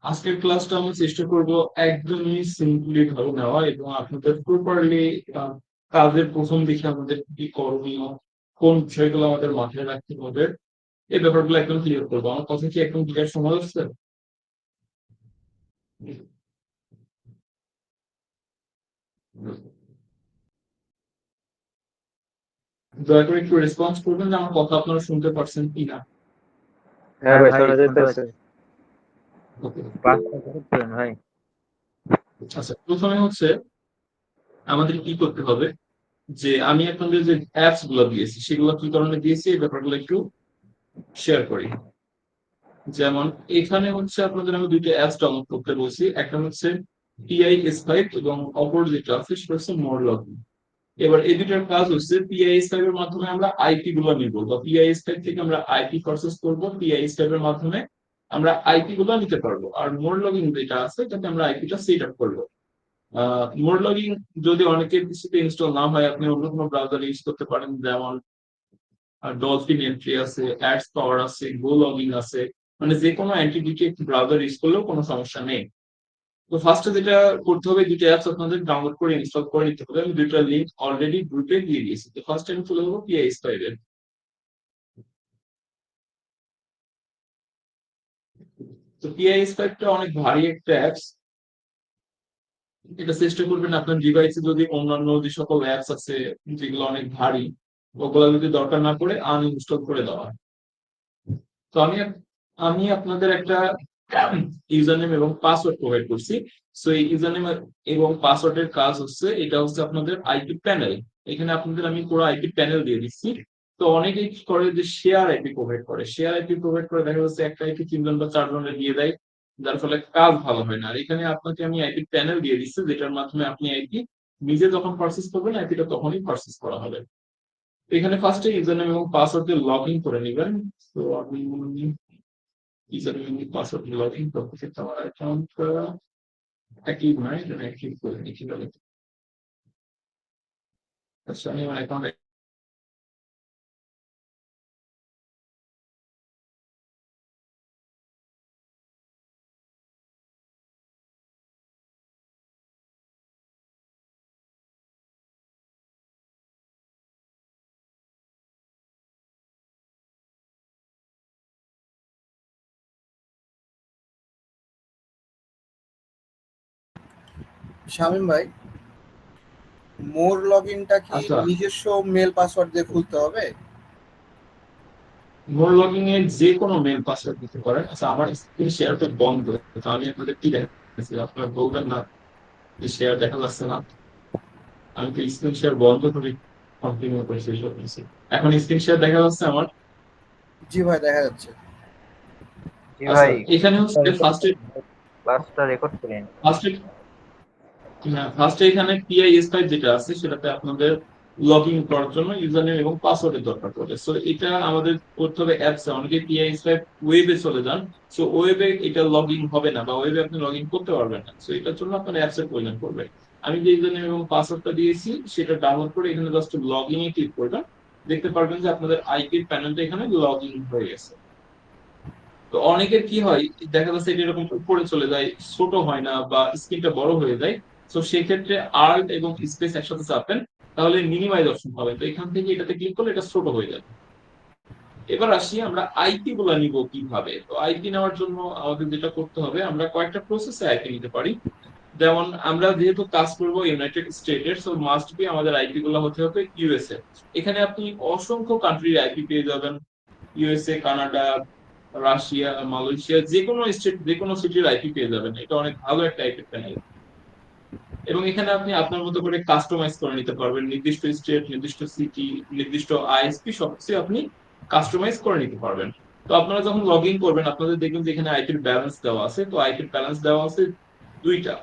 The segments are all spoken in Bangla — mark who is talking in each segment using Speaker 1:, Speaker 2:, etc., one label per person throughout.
Speaker 1: আজকের ক্লাসটা আমি চেষ্টা করব একদমই সিম্পলি ভাবে নেওয়া এবং আপনাদের প্রপারলি কাজের প্রথম দিকে আমাদের কি করণীয়, কোন বিষয়গুলো আমাদের মাথায় রাখতে হবে, এই ব্যাপারগুলো একদম ক্লিয়ার করবো। আমার কথা কি একদম ক্লিয়ার শোনা যাচ্ছে? দয়া করে একটু রেসপন্স করবেন যে আমার কথা আপনারা শুনতে পারছেন কিনা।
Speaker 2: হ্যাঁ
Speaker 3: হ্যাঁ
Speaker 2: ভাই,
Speaker 3: ভাই,
Speaker 2: শোনা
Speaker 3: শুনতে
Speaker 2: যাইতেছে।
Speaker 3: পাচ্ছি।
Speaker 1: ওকে।
Speaker 2: ক্লাসটা করতেছেন ভাই?
Speaker 1: আচ্ছা, প্রথমে হচ্ছে আমাদের কি করতে হবে, যে আমি আপনাদের যে অ্যাপস গুলো দিয়েছি সেগুলো কি কারণে দিয়েছি এই ব্যাপারগুলো একটু শেয়ার করি। যেমন এখানে হচ্ছে আপনাদের আমি দুইটা অ্যাপস ডাউনলোড করতে বলছি, একটা হচ্ছে PIS5 এবং অপর যেটা আছে সেটা হচ্ছে মোরলগিং। এবার এই দুইটার কাজ হচ্ছে PIS5 এর মাধ্যমে আমরা আইপি গুলো নিব, বা PIS5 থেকে আমরা আইপি প্রসেস করব, PIS5 এর মাধ্যমে আমরা আইপি গুলো নিতে পারবো। আর মোরলগিং যেটা আছে এটাতে আমরা আইপিটা সেট আপ করবো। মোরলগিং যদি অনেকের পিসিতে ইনস্টল না হয় আপনি অন্য কোনো ব্রাউজার ইউজ করতে পারেন, যেমন ডলফিন এন্ট্রি আছে, অ্যাডস পাওয়ার আছে, গো লগিং আছে, মানে যে কোনো অ্যান্টিটিকে একটি ব্রাউজার ইউজ করলেও কোনো সমস্যা নেই। তো ফার্স্টে যেটা করতে হবে, দুইটা অ্যাপস আপনাদের ডাউনলোড করে ইনস্টল করে নিতে হবে। আমি দুইটা লিংক অলরেডি গ্রুপে দিয়ে দিয়েছি। তো ফার্স্ট আমি চলে যাবো PIS5 এর। তো PIS5 টা অনেক ভারী একটা অ্যাপস। এটা চেষ্টা করবেন আপনার ডিভাইসে যদি অন্যান্য যে সকল অ্যাপস আছে যেগুলো অনেক ভারী, ওগুলো যদি দরকার না পড়ে আনইনস্টল করে দেওয়া। তো আমি আপনাদের একটা ইউজার নেম এবং পাসওয়ার্ড প্রোভাইড করছি। সো এই ইউজার নেম এবং পাসওয়ার্ডের কাজ হচ্ছে, এটা হচ্ছে আপনাদের আইপি প্যানেল। এখানে আপনাদের আমি পুরো আইপি প্যানেল দিয়ে দিচ্ছি। তো অনেকেই কি করে যে শেয়ার আইপি প্রোভাইড করে, শেয়ার আইপি প্রোভাইড করে দেখা যাচ্ছে একটা আইপি তিনজন বা চারজনের দিয়ে দেয়, যার ফলে কাজ ভালো হয় না। আর এখানে আপনাকে আমি আইপি প্যানেল দিয়ে দিচ্ছি, যেটার মাধ্যমে আপনি আইপি নিজে যখন পারচেস করবেন আইপিটা তখনই পারচেস করা হবে। তো এখানে ফার্স্টে ইউজার নেম এবং পাসওয়ার্ড দিয়ে লগ ইন করে নেবেন। তো আপনি ইউজার নেম এবং পাসওয়ার্ড দিয়ে লগ ইন করতে ক্ষেত্রে আমার অ্যাকাউন্টটা অ্যাক্টিভ নয়, এটা অ্যাক্টিভ করে নিই কিভাবে। আচ্ছা, আমি আমার অ্যাকাউন্ট
Speaker 3: শামীম ভাই, মোর লগইনটা কি
Speaker 1: আচ্ছা,
Speaker 3: নিজস্ব মেল পাসওয়ার্ড দিয়ে খুলতে হবে?
Speaker 1: মোর লগইন এর যে কোনো মেল পাসওয়ার্ড দিতে পারেন। আচ্ছা, আমার স্ক্রিন শেয়ারটা বন্ধ, তো আমি আপনাদের কি দেখাচ্ছি আপনারা বলবেন না যে শেয়ার দেখা যাচ্ছে না। আমি তো স্ক্রিন শেয়ার বন্ধ করে কন্টিনিউ করে শেষ করতেছি। এখন স্ক্রিন শেয়ার দেখা যাচ্ছে আমার।
Speaker 3: জি ভাই, দেখা যাচ্ছে।
Speaker 2: জি
Speaker 1: আচ্ছা,
Speaker 2: ভাই,
Speaker 1: এখানে হচ্ছে ফার্স্টে
Speaker 2: ক্লাসটা রেকর্ড করেন।
Speaker 1: ফার্স্টে ফার্স্টে এখানে PIS5 যেটা আছে সেটাতে আপনাদের লগ ইন করার জন্য ইউজার নেম এবং পাসওয়ার্ডের দরকার পড়ে। সো এটা আমাদের করতে হবে অ্যাপসে। অনেকে PIS5 ওয়েবে চলে যান, সো ওয়েবে এটা লগ ইন হবে না, বা ওয়েবে আপনি লগ ইন করতে পারবেন না। সো এটার জন্য আপনার অ্যাপসের প্রয়োজন পড়বে। আমি যে ইউজার নেম এবং পাসওয়ার্ডটা দিয়েছি সেটা ডাউনলোড করে এখানে just log in a click করবেন। দেখতে পারবেন যে আপনাদের আইপির প্যানেলটা এখানে লগ ইন হয়ে গেছে। তো অনেকের কি হয়, দেখা যাচ্ছে এটা এরকম উপরে চলে যায়, ছোট হয় না বা স্ক্রিনটা বড় হয়ে যায়। তো সেই ক্ষেত্রে আল্ট এবং স্পেস একসাথে চাপেন, তাহলে মিনিমাইজ অপশন পাবেন। তো এখান থেকে এটাতে ক্লিক করলে এটা ছোট হয়ে যাবে। এবার আসি আমরা আইপি গুলা নিব কিভাবে। তো আইপি নেওয়ার জন্য আমাদের যেটা করতে হবে, আমরা কয়েকটা প্রসেসে আইপি নিতে পারি। যেমন আমরা যেহেতু কাজ করব ইউনাইটেড স্টেটের, সো মাস্ট বি আমাদের আইপি গুলো হতে হবে ইউএসএ। এখানে আপনি অসংখ্য কান্ট্রির আইপি পেয়ে যাবেন, ইউএসএ, কানাডা, রাশিয়া, মালয়েশিয়া, যে কোনো স্টেট যে কোনো সিটির আইপি পেয়ে যাবেন। এটা অনেক ভালো একটা আইপি প্যানেল। এবং এখানে আপনি আপনার মতো করে কাস্টমাইজ করে নিতে পারবেন, নির্দিষ্ট স্টেট, নির্দিষ্ট সিটি, নির্দিষ্ট আইএসপি সবকিছু আপনি কাস্টমাইজ করে নিতে পারবেন। তো আপনারা যখন লগ ইন করবেন আপনাদের দেখবেন যে এখানে আইপির ব্যালেন্স দেওয়া আছে। তো আইপির ব্যালেন্স দেওয়া আছে দুইটা।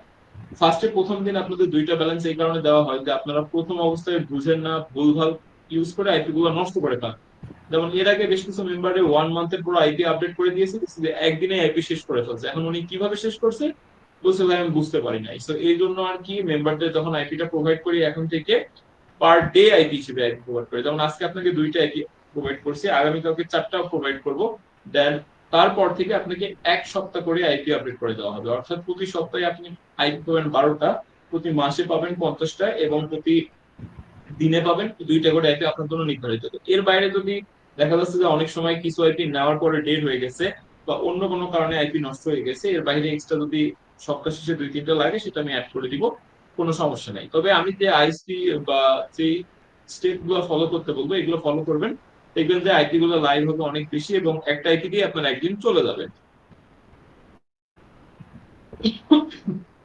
Speaker 1: ফার্স্টে প্রথম দিন আপনাদের দুইটা ব্যালেন্স এই কারণে দেওয়া হয় যে আপনারা প্রথম অবস্থায় বুঝেন না, ভুলভাল ইউজ করে আইপি গুলো নষ্ট করে ফেলেন। যেমন এর আগে বেশ কিছু মেম্বারে 1 মান্থের পুরো আইপি আপডেট করে দিয়েছে, যে একদিনে আইপি শেষ করে ফেলছে। এখন উনি কিভাবে শেষ করছে বলছে ভাই আমি বুঝতে পারি নাই। তো এই জন্য আর কি মেম্বারদের যখন আইপিটা প্রোভাইড করি এখন থেকে পার ডে আইপি হিসেবে আইপি প্রোভাইড করে। যেমন আজকে আপনাকে দুইটা আইপি প্রোভাইড করছি, আগামীকালকে চারটা প্রোভাইড করবো। দেন তারপর থেকে আপনাকে 1 সপ্তাহ করে আইপি আপডেট করে দেওয়া হবে, অর্থাৎ প্রতি সপ্তাহে আপনি আইপি পাবেন 12টা, প্রতি মাসে পাবেন 50টা, এবং প্রতি দিনে পাবেন 2টা করে আইপি আপনার জন্য নির্ধারিত। এর বাইরে যদি দেখা যাচ্ছে যে অনেক সময় কিছু আইপি নেওয়ার পরে ডেট হয়ে গেছে বা অন্য কোনো কারণে আইপি নষ্ট হয়ে গেছে, এর বাইরে এক্সট্রা যদি সপ্তাহ শেষে 2-3টা লাগে সেটা আমি অ্যাড করে দিব, কোনো সমস্যা নাই। তবে আমি যে আইসি বা যে স্টেপ গুলো ফলো করতে বলবো এগুলো ফলো করবেন, দেখবেন যে আইপি গুলো লাইভ হবে অনেক বেশি, এবং একটা আইপি দিয়ে আপনার একদিন চলে যাবে।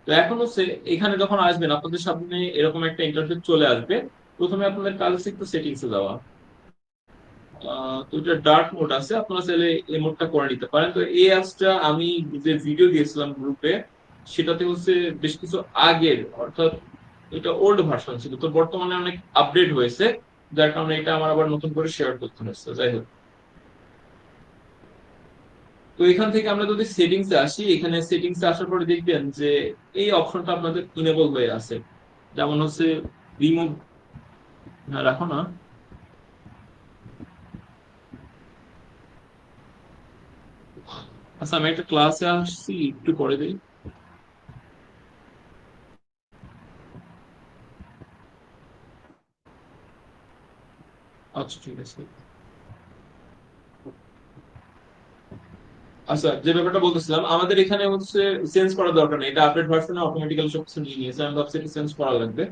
Speaker 1: তো এখন হচ্ছে এখানে যখন আসবেন আপনাদের সামনে এরকম একটা ইন্টারফেস চলে আসবে। প্রথমে আপনাদের কাজ হচ্ছে একটু সেটিংস এ যাওয়া। তো এটা ডার্ক মোড আছে, আপনারা চাইলে এই মোডটা করে নিতে পারেন। তো এই অ্যাপসটা আমি যে ভিডিও দিয়েছিলাম গ্রুপে, সেটাতে হচ্ছে বেশ কিছু আগের, অর্থাৎ এটা ওল্ড ভার্সন ছিল, তো বর্তমানে অনেক আপডেট হয়েছে, যার কারণে এটা আমার আবার নতুন করে শেয়ার করতে হচ্ছে। যাই হোক, তো এখান থেকে আমরা যদি সেটিংস এ আসি, এখানে সেটিংস এ আসার পরে দেখবেন যে এই অপশনটা আপনাদের ইনেবল হয়ে আছে, যেমন হচ্ছে রিমুভ, রাখো না। আচ্ছা, আমি একটা ক্লাসে আসছি, একটু পরে দিই। আচ্ছা, ঠিক আছে। আচ্ছা, যে ব্যাপারটা বলতেছিলাম, আমাদের এখানে হচ্ছে চেঞ্জ করার দরকার নেই, এটা আপডেট ভার্সনে অটোমেটিক্যালি সবকিছু নিয়ে নিয়েছে, আমি ভাবছি এটা চেঞ্জ করা লাগবে।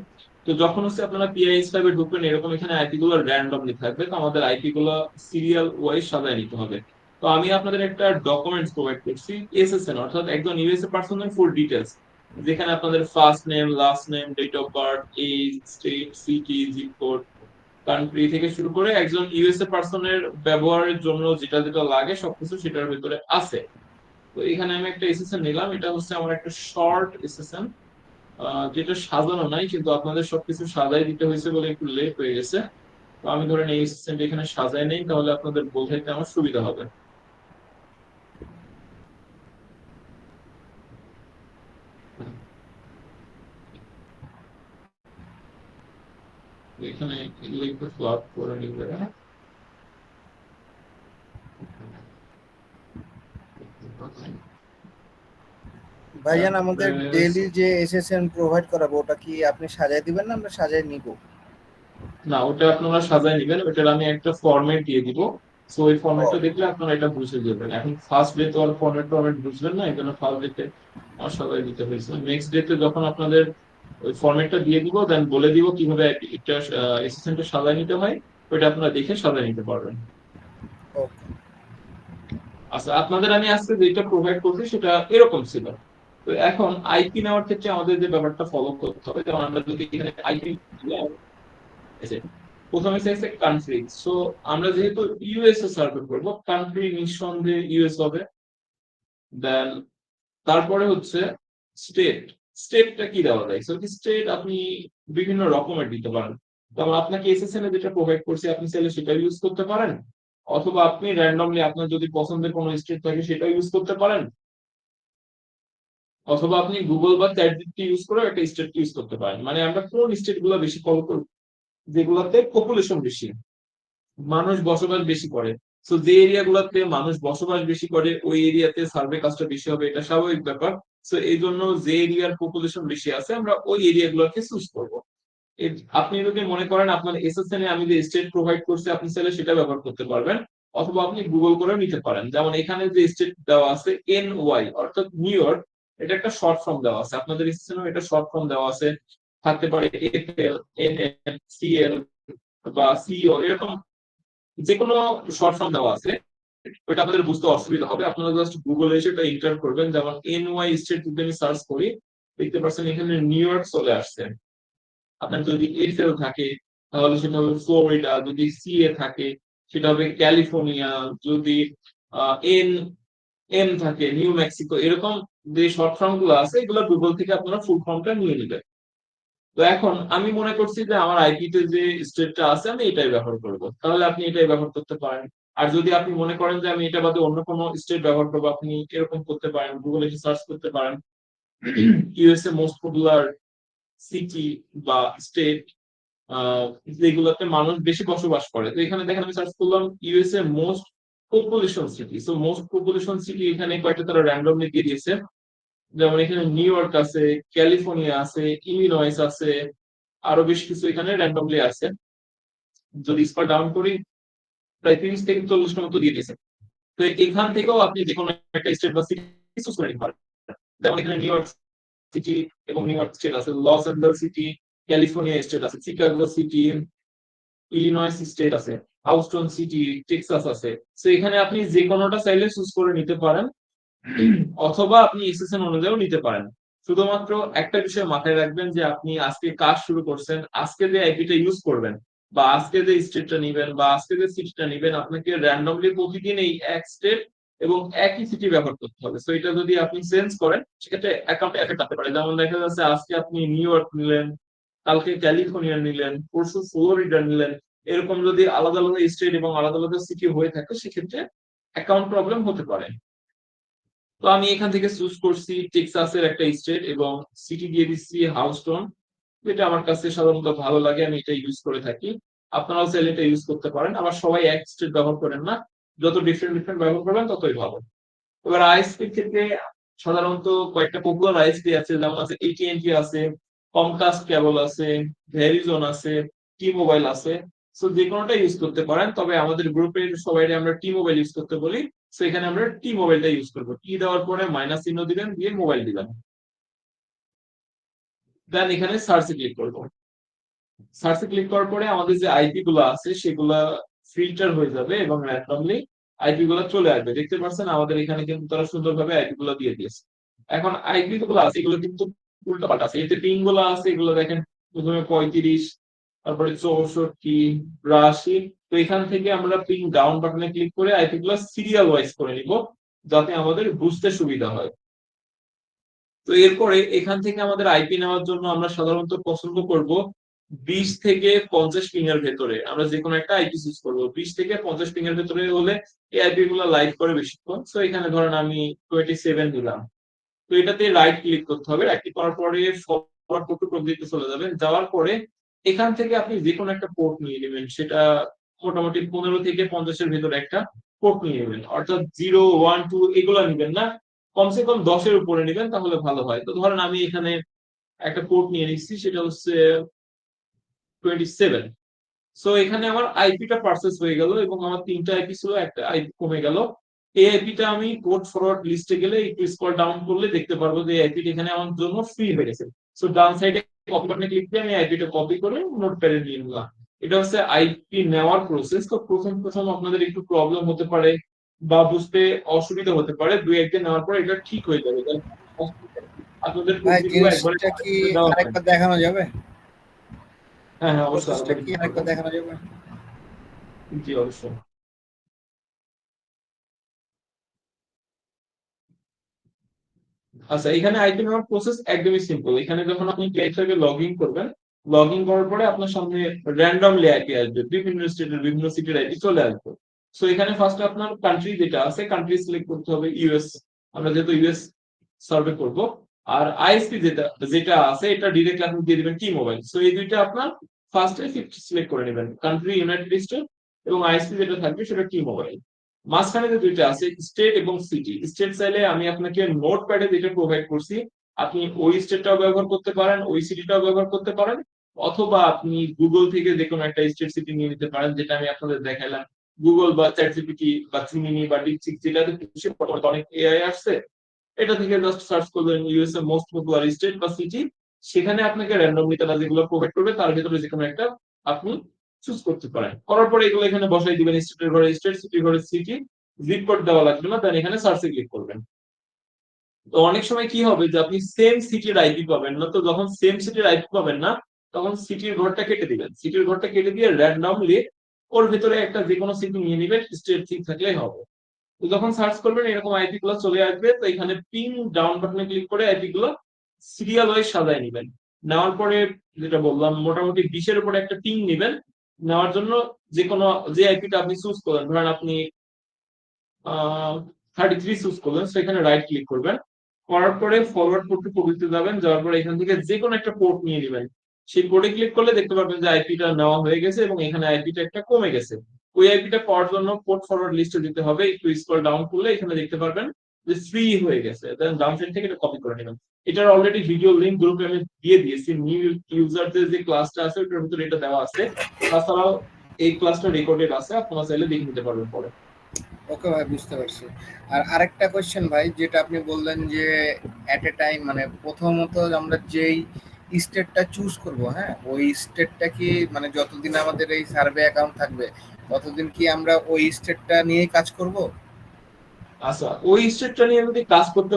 Speaker 1: তো যখন হচ্ছে আপনারা পিআইএস 5 এ ঢুকবেন, এরকম এখানে আইপি গুলো র্যান্ডমলি থাকবে, তো আমাদের আইপি গুলো সিরিয়াল ওয়াইজ সাজায় নিতে হবে। তো আমি আপনাদের একটা ডকুমেন্টস প্রোভাইড করছি, এসএসএন, অর্থাৎ একজন ইউএসএ পার্সনের ফুল ডিটেলস, যেখানে আপনাদের first name, last name, date of birth, age, state, city, zip code, country থেকে শুরু করে একজন ইউএসএ পার্সনের ব্যবহারের জন্য যেটা যেটা লাগে সবকিছু সেটার ভিতরে আছে। তো এখানে আমি একটা এসএসএন নিলাম, এটা হচ্ছে আমার একটা শর্ট এসএসএন, যেটা সাজানো নাই, কিন্তু আপনাদের সবকিছু সাজাই দিতে হয়েছে বলে একটু লেট হয়ে গেছে। তো আমি ধরেন এই এসএসএনটা এখানে সাজাই নেই, তাহলে আপনাদের বোঝাইতে আমার সুবিধা হবে। তো এখানে এগুলো একটু ফ্লাপ করে নিবে।
Speaker 3: ভাইজান, আমাদের
Speaker 1: তারপরে
Speaker 3: ডেইলি যে এসএসএন প্রোভাইড করাবো ওটা কি আপনি সাজায় দিবেন না আমরা সাজায় নিব?
Speaker 1: না, ওটা আপনারা সাজায় নিবেন, ওটার আমি একটা ফরম্যাট দিয়ে দিব। সো ওই
Speaker 3: ও,
Speaker 1: ফরম্যাটটা দেখলে আপনারা এটা বুঝে যাবেন। এখন ফার্স্ট ডে তো আর ফরম্যাট বুঝবেন না, এই জন্য ফার্স্ট ডেতে সাজায় দিতে হয়েছে। নেক্সট ডেতে যখন আপনাদের ওই ফরম্যাটটা দিয়ে দিব, দেন বলে দিব কিভাবে একটা অ্যাসিস্ট্যান্টটা সাজায় নিতে হয়, ওইটা আপনারা দেখে সাজায় নিতে পারবেন।
Speaker 3: ওকে।
Speaker 1: আচ্ছা, আপনাদের আমি আজকে যেটা প্রোভাইড করছি সেটা এরকম ছিল। তো এখন আইপি নেওয়ার ক্ষেত্রে আমাদের যে ব্যাপারটা ফলো করতে হবে, যেমন আমরা যদি এখানে আইপি, প্রথমে চাইছে কান্ট্রি। সো আমরা যেহেতু ইউএসএ সার্ভে করব, কান্ট্রি নিঃসন্দেহে ইউএস হবে। দেন তারপরে হচ্ছে স্টেট। স্টেটটা কি দেওয়া যায়? সো স্টেট আপনি বিভিন্ন রকমের দিতে পারেন, যেমন আপনাকে এসএসএন এ যেটা প্রোভাইড করছি আপনি চাইলে সেটা ইউজ করতে পারেন, অথবা আপনি র্যান্ডমলি আপনার যদি পছন্দের কোনো স্টেট থাকে সেটা ইউজ করতে পারেন, অথবা আপনি গুগল বা চ্যাট জিপিটি ইউজ করে একটা স্টেট ইউজ করতে পারেন। মানে আমরা কোন স্টেট গুলো বেশি ফলো করব, যেগুলোতে পপুলেশন বেশি, মানুষ বসবাস বেশি করে। তো যে এরিয়া গুলাতে মানুষ বসবাস বেশি করে ওই এরিয়াতে সার্ভে কাজটা বেশি হবে, এটা স্বাভাবিক ব্যাপার। তো এই জন্য যে এরিয়ার পপুলেশন বেশি আছে আমরা ওই এরিয়া গুলোকে চুজ করবো। আপনি যদি মনে করেন আপনার এসএসএন এ আমি যে স্টেট প্রোভাইড করছি আপনি চাইলে সেটা ব্যবহার করতে পারবেন, অথবা আপনি গুগল করে নিতে পারেন। যেমন এখানে যে স্টেট দেওয়া আছে এনওয়াই, অর্থাৎ নিউ ইয়র্ক, এটা একটা শর্ট ফর্ম দেওয়া আছে, আপনাদের এসএসএন এ এটা শর্ট ফর্ম দেওয়া আছে, থাকতে পারে এফএল, এনএল, সিএল বা সিও, এরকম যে কোনো শর্ট ফর্ম দেওয়া আছে। ওটা আপনাদের বুঝতে অসুবিধা হবে, আপনারা জাস্ট গুগলে এসে এটা এন্টার করবেন। যেমন এনওয়াই স্টেট যদি আমি সার্চ করি, দেখতে পাচ্ছেন এখানে নিউ ইয়র্ক চলে আসছে। আপনার যদি এফএল থাকে তাহলে সেটা হবে ফ্লোরিডা, যদি সিএ থাকে সেটা হবে ক্যালিফোর্নিয়া, যদি এন এম থাকে নিউ মেক্সিকো, এরকম যে শর্ট ফর্ম গুলো আছে এগুলো গুগল থেকে আপনারা ফুল ফর্মটা নিয়ে নেবেন। তো এখন আমি মনে করছি যে আমার আইপি তে যে স্টেটটা আছে আমি এটাই ব্যবহার করব, তাহলে আপনি এটাই ব্যবহার করতে পারেন। আর যদি আপনি মনে করেন যে আমি এটা বাদে অন্য কোনো স্টেট ব্যবহার করবো, আপনি এরকম করতে পারেন, গুগলে সার্চ করতে পারেন ইউএসএ মোস্ট পপুলার সিটি বা স্টেট যেগুলোতে মানুষ বেশি বসবাস করে। তো এখানে দেখেন আমি সার্চ করলাম USA most population city. So most population city এখানে কয়েকটা তারা র্যান্ডমলি দিয়ে দিয়েছে, যেমন এখানে নিউ ইয়র্ক আছে, ক্যালিফোর্নিয়া আছে, ইলিনয়েস আছে, আরো বেশ কিছু এখানে র্যান্ডমলি আছে। যদি স্কল ডাউন করি প্রায় 30 থেকে 40টার মতো দিয়ে দিয়েছে। তো এখান থেকেও আপনি যে কোনো একটা স্টেট বা সিটি চুজ করে নিতে পারেন। যেমন এখানে নিউ ইয়র্ক সিটি এবং নিউ ইয়র্ক স্টেট আছে, Los Angeles city, California state আছে, চিকাগো সিটি, ইলিনয়েস স্টেট আছে, হাউস্টন সিটি, টেক্সাস আছে। তো এখানে আপনি যে কোনোটা চাইলে চুজ করে নিতে পারেন, অথবা আপনি এসএসএন অনুযায়ীও নিতে পারেন। শুধুমাত্র একটা বিষয় মাথায় রাখবেন যে আপনি আজকে কাজ শুরু করছেন, আজকে যে আইপিটা ইউজ করবেন বা আজকে যে স্টেটটা নিবেন বা আজকে যে সিটিটা নিবেন, আপনাকে র্যান্ডমলি প্রতিদিন এই এক স্টেট এবং একই সিটি ব্যবহার করতে হবে। তো এটা যদি আপনি চেঞ্জ করেন সেক্ষেত্রে অ্যাকাউন্টে এফেক্ট আসতে পারে। যেমন দেখা যাচ্ছে আজকে আপনি নিউ ইয়র্ক নিলেন, কালকে ক্যালিফোর্নিয়া নিলেন, পরশু ফ্লোরিডা নিলেন, এরকম যদি আলাদা আলাদা স্টেট এবং আলাদা আলাদা সিটি হয়ে থাকে সেক্ষেত্রে অ্যাকাউন্ট প্রবলেম হতে পারে। তো আমি এখান থেকে চুজ করছি টেক্সাসের একটা স্টেট এবং সিটি দিয়ে দিচ্ছি হাউস্টন, যেটা আমার কাছে সাধারণত ভালো লাগে, আমি এটা ইউজ করে থাকি। আপনারাও চাইলে এটা ইউজ করতে পারেন। আবার সবাই এক স্টেট ব্যবহার করেন না, যত ডিফারেন্ট ডিফারেন্ট ব্যবহার করবেন ততই ভালো। এবার আইএসপির ক্ষেত্রে সাধারণত কয়েকটা পপুলার আইএসপি আছে, যেমন আছে এটিএনটি আছে, কমকাস্ট কেবল আছে, ভেরিজন আছে, টি মোবাইল আছে। সো যে কোনোটা ইউজ করতে পারেন, তবে আমাদের গ্রুপের সবাই আমরা টি মোবাইল ইউজ করতে বলি। সো এখানে আমরা টি মোবাইলটা ইউজ করবো। টি দেওয়ার পরে মাইনাস চিহ্ন দিবেন, দিয়ে মোবাইল দিবেন, দেন এখানে সার্চে ক্লিক করবো। সার্চে ক্লিক করার পরে আমাদের যে আইপি গুলো আছে সেগুলা ফিল্টার হয়ে যাবে এবং র্যান্ডমলি আইপি গুলো চলে আসবে। দেখতে পাচ্ছেন আমাদের এখানে কিন্তু তারা সুন্দরভাবে আইপি গুলো দিয়ে দিয়েছে। এখন আইপি গুলো আছে এগুলো কিন্তু উল্টো পাল্টা আছে। এতে পিন গুলো আছে, এগুলো দেখেন প্রথমে 35, তারপরে 64, 82। তো এখান থেকে আমরা পিন ডাউন বাটনে ক্লিক করে আইপি গুলো সিরিয়াল ওয়াইজ করে নিব, যাতে আমাদের বুঝতে সুবিধা হয়। তো এরপরে এখান থেকে আমাদের আইপি নেওয়ার জন্য আমরা সাধারণত পছন্দ করব 20 থেকে 50 পিং এর ভেতরে আমরা যে কোনো একটা আইপি চুজ করব। 20 থেকে 50 পিং এর ভেতরে হলে এই আইপি গুলো লাইভ করে বেশিক্ষণ। তো এখানে ধরেন আমি 27 দিলাম। তো এটাতে রাইট ক্লিক করতে হবে। রাইট ক্লিক করার পরে ফরওয়ার্ড টু প্রোগ্রামে চলে যাবেন। যাওয়ার পরে এখান থেকে আপনি যে কোনো একটা পোর্ট নিয়ে নেবেন, সেটা মোটামুটি 15 থেকে 50 এর ভেতরে একটা পোর্ট নিয়ে নেবেন। অর্থাৎ 0, 1, 2 এগুলো নেবেন না, কমসে কম 10 এর উপরে নেবেন, তাহলে ভালো হয়। তো ধরেন আমি এখানে একটা পোর্ট নিয়ে নিচ্ছি, সেটা হচ্ছে 27। সো এখানে আমার আইপিটা পারচেজ হয়ে গেল এবং আমার 3টা আইপি ছিল, একটা আইপি কমে গেল। এই আইপিটা আমি পোর্ট ফরওয়ার্ড লিস্টে গেলে একটু স্ক্রল ডাউন করলে দেখতে পারবো যে আইপিটা এখানে আমার জন্য ফ্রি হয়ে গেছে। সো ডান সাইডে কপি বাটনে ক্লিক করে আমি আইপিটা কপি করে নোটপ্যাডে নিয়ে নিলাম। এটা হচ্ছে আইপি নেওয়ার প্রসেস। তো প্রথম প্রথম আপনাদের একটু প্রবলেম হতে পারে বা বুঝতে অসুবিধা হতে পারে, 2-1 দিন নেওয়ার পরে এটা ঠিক হয়ে যাবে। আপনাদের
Speaker 3: ভাই
Speaker 1: কুকিগুলো একবারে
Speaker 3: জিনিসটা কি
Speaker 1: দেওয়া হয়।
Speaker 3: আরেকবার দেখানো যাবে?
Speaker 1: হ্যাঁ হ্যাঁ, অবশ্যই
Speaker 3: প্রসেসটা কি আরেকবার দেখানো যাবে?
Speaker 1: জি অবশ্যই। আচ্ছা, এখানে আইপি নেওয়ার প্রসেস একদমই সিম্পল। এখানে যখন আপনি প্লে স্টোরে লগ ইন করবেন, লগ ইন করার পরে আপনার সামনে র্যান্ডমলি আইপি আসবে, বিভিন্ন স্টেটের বিভিন্ন সিটির আইপি চলে আসবে। সো এখানে ফার্স্টে আপনার কান্ট্রি যেটা আছে, কান্ট্রি সিলেক্ট করতে হবে ইউএস। আমরা যেহেতু ইউএস সার্ভে করব। আর আইএসপি যেটা যেটা আছে এটা ডিরেক্টলি আপনি দিয়ে দিবেন টি মোবাইল। সো এই দুইটা আপনার ফার্স্টে সিলেক্ট করে নেবেন, কান্ট্রি ইউনাইটেড স্টেট এবং আইএসপি যেটা থাকবে সেটা টি মোবাইল। মাঝখানে যে দুইটা আছে স্টেট এবং সিটি, স্টেট চাইলে আমি আপনাকে নোটপ্যাডে যেটা প্রোভাইড করছি, আপনি ওই স্টেটটাও ব্যবহার করতে পারেন, ওই সিটিটাও ব্যবহার করতে পারেন, অথবা আপনি গুগল থেকে যে কোনো একটা স্টেট সিটি নিয়ে নিতে পারেন, যেটা আমি আপনাদের দেখাইলাম। গুগল বা চ্যাটজিপিটি বা জিমিনি বা ডিপসিক, যেটাতে অনেক এআই আসছে, এটা থেকে জাস্ট সার্চ করলেন ইউএস এর মোস্ট পপুলার স্টেট বা সিটি, সেখানে আপনাকে র্যান্ডমলি তারা যেগুলো প্রোভাইড করবে তার ভিতরে যে কোনো একটা আপনি চুজ করতে পারেন। করার পরে এগুলো এখানে বসাই দিবেন, স্টেটের ঘরে স্টেট, সিটির ঘরে সিটি। জিপ কোড দেওয়া লাগবে না, দেন এখানে সার্চে ক্লিক করবেন। তো অনেক সময় কি হবে যে আপনি সেম সিটির আইপি পাবেন না। তো যখন সেম সিটির আইপি পাবেন না, তখন সিটির ঘরটা কেটে দিবেন। সিটির ঘরটা কেটে দিয়ে র্যান্ডমলি ওর ভিতরে একটা যে কোনো সিটি নিয়ে নিবেন, স্টেট ঠিক থাকলেই হবে। তো যখন সার্চ করবেন এরকম আইপি গুলো চলে আসবে। তো এখানে পিন ডাউন বাটনে ক্লিক করে আইপি গুলো সিরিয়াল ওয়াইজ সাজায় নেবেন। নেওয়ার পরে যেটা বললাম, মোটামুটি 20 এর উপরে একটা পিং নেবেন। নেওয়ার জন্য যে কোনো যে আইপিটা আপনি চুজ করলেন, ধরেন আপনি 33 চুজ করলেন, সেখানে রাইট ক্লিক করবেন। করার পরে ফরওয়ার্ড পোর্ট টু প্রবিতে যাবেন। যাওয়ার পরে এখান থেকে যে কোনো একটা পোর্ট নিয়ে নেবেন। সেই পোর্টে ক্লিক করলে দেখতে পাবেন যে আইপিটা নেওয়া হয়ে গেছে এবং এখানে আইপিটা একটা কমে গেছে। ওই আইপিটা পাওয়ার জন্য পোর্ট ফরওয়ার্ড লিস্টে দিতে হবে। একটু স্ক্রল ডাউন করলে এখানে দেখতে পারবেন যে ফ্রি হয়ে গেছে, দেন ডাউন সাইড থেকে এটা কপি করে নেবেন। এটার অলরেডি ভিডিও লিংক গ্রুপে আমি দিয়ে দিয়েছি, নিউ ইউজারদের যে ক্লাসটা আছে ওটার ভিতরে এটা দেওয়া আছে। তাছাড়াও এই ক্লাসটা রেকর্ডেড আছে, আপনারা চাইলে দেখে নিতে পারবেন পরে।
Speaker 3: ওকে ভাই, বুঝতে পারছি। আর আরেকটা কোয়েশ্চেন ভাই, যেটা আপনি বললেন যে এট এ টাইম মানে প্রথমত আমরা যেই স্টেটটা চুজ করব, হ্যাঁ, ওই স্টেটটা কি মানে যতদিন আমাদের এই সার্ভে অ্যাকাউন্ট থাকবে ততদিন কি আমরা ওই স্টেটটা নিয়েই কাজ করব?
Speaker 1: আচ্ছা, ওই স্টেটটা নিয়ে যদি কাজ করতে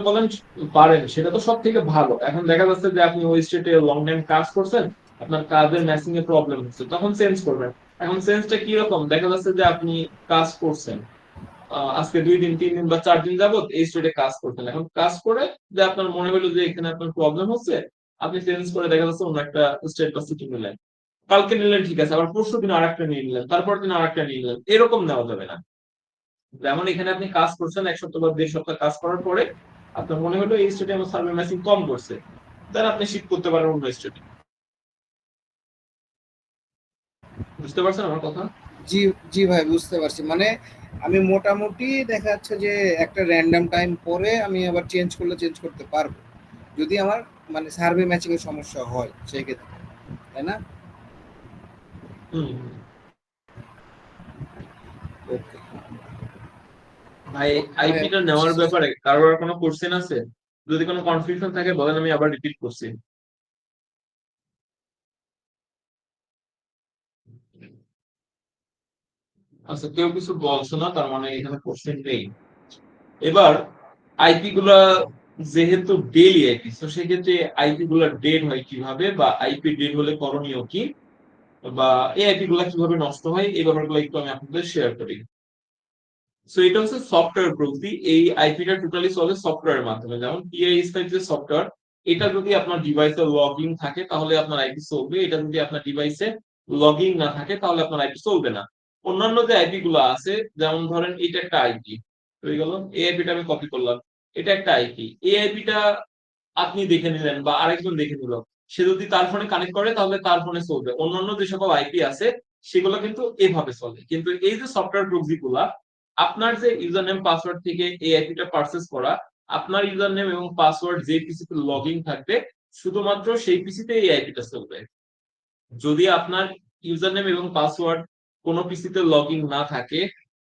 Speaker 1: পারেন সেটা তো সব থেকে ভালো। এখন দেখা যাচ্ছে যে আপনি ওই স্টেটে লং টাইম কাজ করছেন, আপনার কাজের ম্যাচিং এ প্রবলেম হচ্ছে, তখন চেঞ্জ করবেন। এখন চেঞ্জটা কি রকম, দেখা যাচ্ছে যে আপনি কাজ করছেন আজকে 2 দিন 3 দিন বা 4 দিন যাবত এই স্টেটে কাজ করছেন, এখন কাজ করে যে আপনার মনে হলো যে এখানে আপনার প্রবলেম হচ্ছে, আপনি চেঞ্জ করে দেখা যাচ্ছে অন্য একটা স্টেট বা সিটি নিলেন। কালকে নিলেন ঠিক আছে, আবার পরশু দিন আরেকটা নিয়ে নিলেন, তারপর দিন আরেকটা নিয়ে নিলেন, এরকম নেওয়া যাবে না। যেমন এখানে আপনি কাজ করছেন 1 সপ্তাহ বা 1.5 সপ্তাহ কাজ করার পরে আপনার মনে হলো এই স্টেটে আমার সার্ভে ম্যাচিং কম করছে, তাহলে আপনি শিফট করতে পারেন অন্য স্টেটে। বুঝতে পারছেন আমার কথা?
Speaker 3: জি, জি ভাই, বুঝতে পারছি। মানে আমি মোটামুটি দেখা যাচ্ছে যে একটা র্যান্ডম টাইম পরে আমি আবার চেঞ্জ করলে চেঞ্জ করতে পারবো, যদি আমার মানে সার্ভে ম্যাচিং এর সমস্যা হয় সেই ক্ষেত্রে, তাই না?
Speaker 1: হুম।
Speaker 3: ওকে
Speaker 1: ভাই,
Speaker 3: ভাই,
Speaker 1: আইপিটা নেওয়ার ব্যাপারে কারোর কোনো কোশ্চেন আছে? যদি কোনো কনফিউশন থাকে বলেন, আমি আবার রিপিট করছি। আচ্ছা, কেউ কিছু বলছো না, তার মানে এখানে কোশ্চেন নেই। এবার আইপি গুলা যেহেতু ডেইলি আইপি, তো সেক্ষেত্রে আইপি গুলা ডেড হয় কিভাবে, বা আইপি ডেড হলে করণীয় কি, বা এই আইপি গুলা কিভাবে নষ্ট হয়, এই ব্যাপারগুলো একটু আমি আপনাদের শেয়ার করি। সো এটা হচ্ছে সফটওয়্যার প্রযুক্তি। এই আইপিটা টোটালি চলে সফটওয়্যারের মাধ্যমে। যেমন পিআই-স্পাইস যে সফটওয়্যার, এটা যদি আপনার ডিভাইসে লগইন থাকে তাহলে আপনার আইপি চলবে, এটা যদি আপনার ডিভাইসে লগইন না থাকে তাহলে আপনার আইপি চলবে না। অন্যান্য যে আইপি গুলো আছে, যেমন ধরেন এটা একটা আইপি হয়ে গেল, এই আইপিটা আমি কপি করলাম, এটা একটা আইপি, এই আইপিটা আপনি দেখে নিলেন বা আরেকজন দেখে নিল, সে যদি তার ফোনে কানেক্ট করে তাহলে তার ফোনে চলবে। অন্যান্য যে সকল আইপি আছে সেগুলো কিন্তু এভাবে চলে। কিন্তু এই যে সফটওয়্যার প্রক্সি গুলা, আপনার যে ইউজার নেম পাসওয়ার্ড থেকে এই আইপিটা পারচেজ করা, আপনার ইউজার নেম এবং পাসওয়ার্ড যে পিসিতে লগইন থাকবে শুধুমাত্র সেই পিসিতে এই আইপিটা চলবে। যদি আপনার ইউজার নেম এবং পাসওয়ার্ড কোনো পিসিতে লগইন না থাকে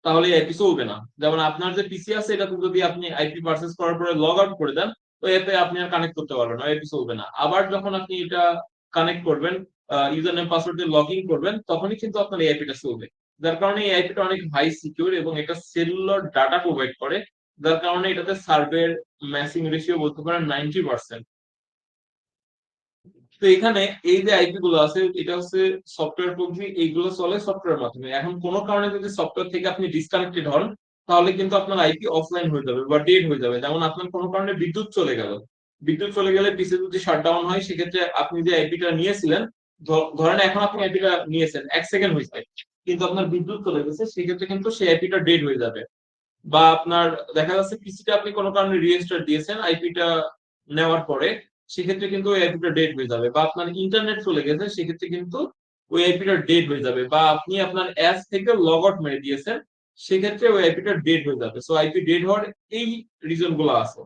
Speaker 1: তাহলে এই আইপি চলবে না। যেমন আপনার যে পিসি আছে এটাতে যদি আপনি আইপি পারচেজ করার পরে লগ আউট করে দেন, ওই অ্যাপে আপনি আর কানেক্ট করতে পারবেন না, আইপি চলবে না। আবার যখন আপনি এটা কানেক্ট করবেন, ইউজার নেম পাসওয়ার্ড দিয়ে লগ ইন করবেন, তখনই কিন্তু আপনার এই আইপিটা চলবে। যার কারণে এই আইপিটা অনেক হাই সিকিউর এবং এটা সেলুলার ডাটা প্রোভাইড করে, যার কারণে এটাতে সার্ভের ম্যাচিং রেশিও বলতে পারেন 90%। তো এখানে এই যে আইপি গুলো আছে এটা হচ্ছে সফটওয়্যার প্রক্সি, এইগুলো চলে সফটওয়্যার মাধ্যমে। এখন কোনো কারণে যদি সফটওয়্যার থেকে আপনি ডিসকানেক্টেড হন তাহলে কিন্তু আপনার আইপি অফলাইন হয়ে যাবে বা ডেড হয়ে যাবে। যেমন আপনার কোনো কারণে বিদ্যুৎ চলে গেল, বিদ্যুৎ চলে গেলে পিসি যদি শাটডাউন হয় সেক্ষেত্রে আপনি যে আইপিটা নিয়েছিলেন, ধরেন এখন আপনি আইপিটা নিয়েছেন 1 সেকেন্ড হয়েছে, কিন্তু আপনার বিদ্যুৎ চলে গেছে, সেক্ষেত্রে কিন্তু সেই আইপিটা ডেড হয়ে যাবে। বা আপনার দেখা যাচ্ছে পিসিটা আপনি কোনো কারণে রিস্টার্ট দিয়েছেন আইপিটা নেওয়ার পরে, সেক্ষেত্রে কিন্তু ওই আইপিটা ডেড হয়ে যাবে। বা আপনার ইন্টারনেট চলে গেছে, সেক্ষেত্রে কিন্তু ওই আইপিটা ডেড হয়ে যাবে। বা আপনি আপনার অ্যাপ থেকে লগ আউট মেরে দিয়েছেন, সেক্ষেত্রে ওই আইপিটা ডেড হয়ে যাবে। সো আইপি ডেড হওয়ার এই রিজন গুলো আছে।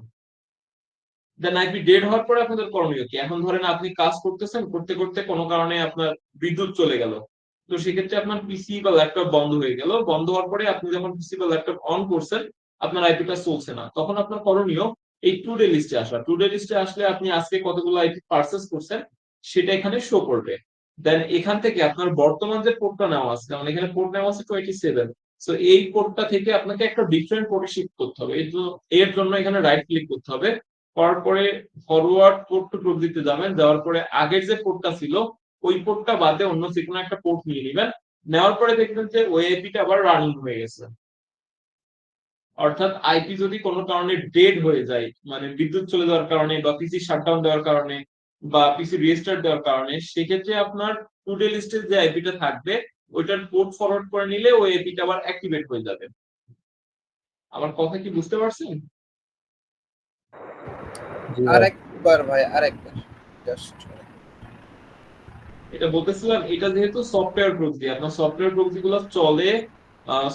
Speaker 1: দেন আইপি ডেড হওয়ার পরে আপনাদের করণীয় কি? এখন ধরেন আপনি কাজ করতেছেন, করতে করতে কোনো কারণে আপনার বিদ্যুৎ চলে গেল, তো সেক্ষেত্রে আপনার পিসি বা ল্যাপটপ বন্ধ হয়ে গেল। বন্ধ হওয়ার পরে আপনি যখন পিসি বা ল্যাপটপ অন করছেন, আপনার আইপিটা চলছে না, তখন আপনার করণীয় এই টু ডে লিস্টে আসা। টু ডে লিস্টে আসলে আপনি আজকে কতগুলো আইপি পারচেজ করছেন সেটা এখানে শো করবে। দেন এখান থেকে আপনার বর্তমান যে পোর্টটা নেওয়া আছে, যেমন এখানে পোর্ট নেওয়া আছে 27, সো এই পোর্টটা থেকে আপনাকে একটা ডিফারেন্ট পোর্টে শিফট করতে হবে। এর জন্য এখানে রাইট ক্লিক করতে হবে, করার পরে ফরওয়ার্ড পোর্ট টু প্রোব দিতে যাবেন, যাওয়ার পরে আগের যে পোর্টটা ছিল ওই পোর্টটা বাদে অন্য যে কোনো একটা পোর্ট নিয়ে নেবেন। নেওয়ার পরে দেখবেন যে ওই আইপিটা আবার রানিং হয়ে গেছে। অর্থাৎ আইপি যদি কোনো কারণে ডেড হয়ে যায়, মানে বিদ্যুৎ চলে যাওয়ার কারণে বা পিসি শাটডাউন দেওয়ার কারণে বা পিসি রিস্টার্ট দেওয়ার কারণে, সেক্ষেত্রে আপনার টু ডে লিস্টে যে আইপিটা থাকবে ওইটার পোর্ট ফরওয়ার্ড করে নিলে ওই আইপিটা আবার অ্যাক্টিভেট হয়ে যাবে। আমার কথা কি বুঝতে পারছেন?
Speaker 2: জি ভাই।
Speaker 3: আরেকবার ভাই, আরেকবার জাস্ট।
Speaker 1: এটা বলতেছিলাম, এটা যেহেতু সফটওয়্যার প্রযুক্তি, আপনার সফটওয়্যার প্রযুক্তি গুলো চলে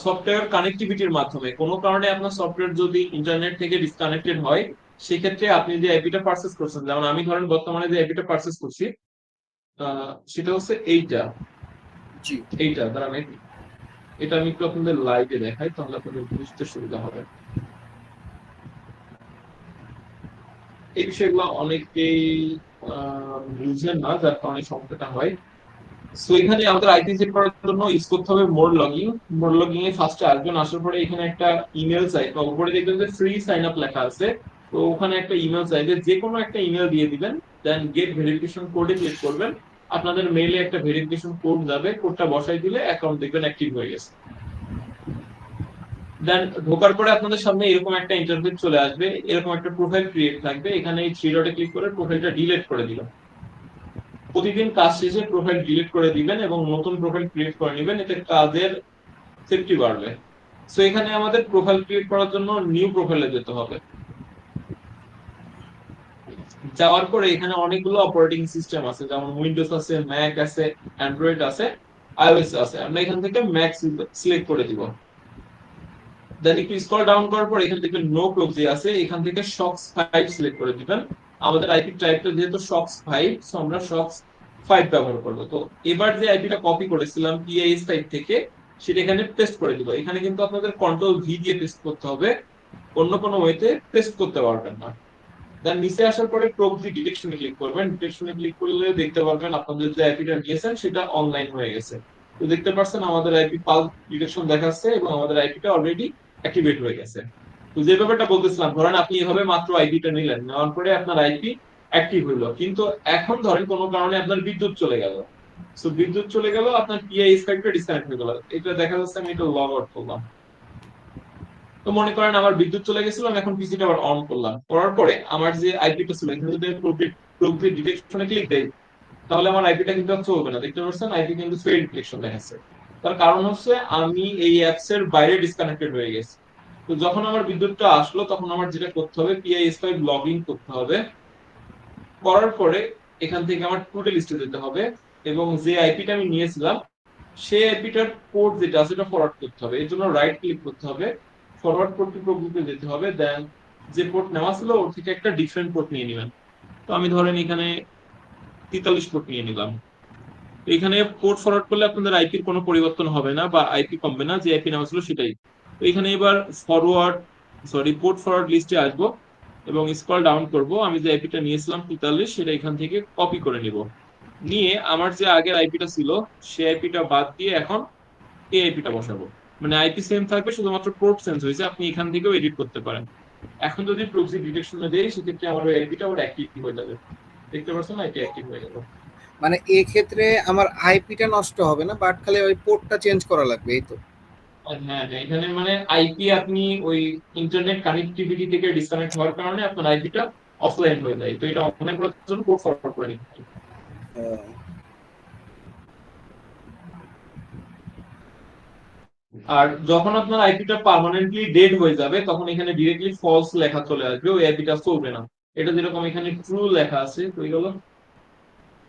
Speaker 1: সফটওয়্যার কানেক্টিভিটির মাধ্যমে কোনো কারণে আপনার সফটওয়্যার যদি ইন্টারনেট থেকে ডিসকানেক্টেড হয়, সেক্ষেত্রে আপনি যে আইপিটা পারচেজ করছেন, যেমন আমি ধরেন বর্তমানে যে আইপিটা পারচেজ করছি সেটা হচ্ছে এইটা
Speaker 3: জি
Speaker 1: এইটা দ্বারা আমি এটা আমি একটু আপনাদের লাইভে দেখাই, তাহলে আপনাদের বুঝতে সুবিধা হবে। এই বিষয়গুলো অনেকেই বুঝেন না, যার কারণে সমস্যাটা হয়। সো এখানে আমাদের আইপি সেট করার জন্য ইউজ করতে হবে মোড লগিং এ ফার্স্টে আসবেন, আসার পরে এখানে একটা ইমেল চাইবে, উপরে দেখবেন যে ফ্রি সাইন আপ লেখা আছে, তো ওখানে একটা ইমেল চাইবে, যে কোনো একটা ইমেল দিয়ে দিবেন, দেন গেট ভেরিফিকেশন কোডে ক্লিক করবেন, আপনাদের মেইলে একটা ভেরিফিকেশন কোড যাবে, কোডটা বসাই দিলে অ্যাকাউন্ট দেখবেন অ্যাক্টিভ হয়ে গেছে। দেন ঢোকার পরে আপনাদের সামনে এরকম একটা ইন্টারফেস চলে আসবে, এরকম একটা প্রোফাইল ক্রিয়েট থাকবে, এখানে এই থ্রি ডটে ক্লিক করে প্রোফাইলটা ডিলিট করে দিবেন। প্রতিদিন কাজ শেষে প্রোফাইল ডিলিট করে দিবেন এবং নতুন প্রোফাইল ক্রিয়েট করে নেবেন, এতে কাজের সেফটি বাড়বে। সো এখানে আমাদের প্রোফাইল ক্রিয়েট করার জন্য নিউ প্রোফাইলে যেতে হবে। যাওয়ার পরে এখানে অনেকগুলো অপারেটিং সিস্টেম আছে, যেমন উইন্ডোজ আছে, ম্যাক আছে, অ্যান্ড্রয়েড আছে, আইওএস আছে। আমরা এখান থেকে ম্যাক সিলেক্ট করে দিব। দেন একটু স্ক্রল ডাউন করার পর এখান থেকে নো প্রক্সি আছে, এখান থেকে শক্স 5 সিলেক্ট করে দিবেন। আমাদের আইপি টাইপটা যেহেতু শক্স 5, সো আমরা শক্স 5 ব্যবহার করব। তো এবার যে আইপিটা কপি করেছিলাম পিআইএস সাইট থেকে, সেটা এখানে পেস্ট করে দিব। এখানে কিন্তু আপনাদের কন্ট্রোল ভি দিয়ে পেস্ট করতে হবে, অন্য কোনো ওয়েতে পেস্ট করতে পারবেন না। দেন নিচে আসার পরে প্রক্সি ডিটেকশনে ক্লিক করবেন। ডিটেকশনে ক্লিক করলে দেখতে পারবেন আপনাদের যে আইপিটা নিয়েছেন সেটা অনলাইন হয়ে গেছে। তো দেখতে পাচ্ছেন আমাদের আইপি পালস ডিটেকশন দেখাচ্ছে এবং আমাদের আইপিটা অলরেডি অ্যাক্টিভেট হয়ে গেছে। তো যে ব্যাপারটা বলতেছিলাম, ধরেন আপনি এভাবে মাত্র আইপিটা নিলেন, নেওয়ার পরে আপনার আইপি অ্যাক্টিভ হইলো, কিন্তু এখন ধরেন কোনো কারণে আপনার বিদ্যুৎ চলে গেল। সো বিদ্যুৎ চলে গেল, আপনার পিআই স্কাইপটা ডিসকানেক্ট হয়ে গেল। এটা দেখা যাচ্ছে আমি এটা লগ আউট করলাম। তো মনে করেন আমার বিদ্যুৎ চলে গেছিল, আমি এখন পিসিটা আবার অন করলাম, করার পরে আমার যে আইপিটা ছিল এখানে যদি প্রক্রিয়া ডিটেকশনে ক্লিক দেই, তাহলে আমার আইপিটা কিন্তু আর চলবে না। দেখতে পাচ্ছেন আইপি কিন্তু ফেইল্ড ডিটেকশন দেখাচ্ছে। তার কারণ হচ্ছে আমি এই অ্যাপস এর বাইরে ডিসকানেক্টেড হয়ে গেছি। তো যখন আমার বিদ্যুৎটা আসলো, তখন আমার যেটা করতে হবে পিআইএস5 লগ ইন করতে হবে। করার পরে এখান থেকে আমার টোটাল লিস্টে যেতে হবে এবং যে আইপিটা আমি নিয়েছিলাম সেই আইপিটার পোর্ট যেটা আছে সেটা ফরওয়ার্ড করতে হবে। এর জন্য রাইট ক্লিক করতে হবে, ফরওয়ার্ড পোর্ট টু গ্রুপে যেতে হবে, দেন যে পোর্ট নেওয়া ছিল ওর থেকে একটা ডিফারেন্ট পোর্ট নিয়ে নেবেন। তো আমি ধরেন এখানে 43 পোর্ট নিয়ে নিলাম। এখানে পোর্ট ফরওয়ার্ড করলে আপনাদের আইপির কোনো পরিবর্তন হবে না বা আইপি কমবে না, যে আইপি নেওয়া ছিল সেটাই। তো এখানে এবার পোর্ট ফরওয়ার্ড লিস্টে আসবো এবং স্ক্রল ডাউন করব, আমি যে আইপিটা নিয়েছিলাম 43 সেটা এখান থেকে কপি করে নিব। নিয়ে আমার যে আগের আইপিটা ছিল সেই আইপিটা বাদ দিয়ে এখন এই আইপিটা বসাবো। মানে আইপি সেম থাকবে, শুধুমাত্র পোর্ট চেঞ্জ হয়েছে, আপনি এখান থেকেও এডিট করতে পারেন। এখন যদি প্রক্সি ডিটেকশনে দেই, সেক্ষেত্রে আমার ওই আইপিটা আবার অ্যাক্টিভ হয়ে যাবে। দেখতে পাচ্ছেন আইপি অ্যাক্টিভ হয়ে গেল।
Speaker 3: মানে এই ক্ষেত্রে আমার আইপিটা নষ্ট হবে না, বাট খালি ওই পোর্টটা চেঞ্জ করা লাগবে, এই তো?
Speaker 1: হ্যাঁ হ্যাঁ, এখানে মানে আইপি আপনি ওই ইন্টারনেট কানেক্টিভিটি থেকে ডিসকানেক্ট হওয়ার কারণে আপনার আইপিটা অফলাইন হয়ে যায়, তো এটা অফলাইন করার জন্য পোর্ট ফরওয়ার্ড করে নিতে হয়। আর যখন আপনার আইপিটা পার্মানেন্টলি ডেড হয়ে যাবে, তখন এখানে ডিরেক্টলি ফলস লেখা চলে আসবে, ওই আইপিটা চলবে না। এটা যেরকম এখানে ট্রু লেখা আছে, তো এগুলো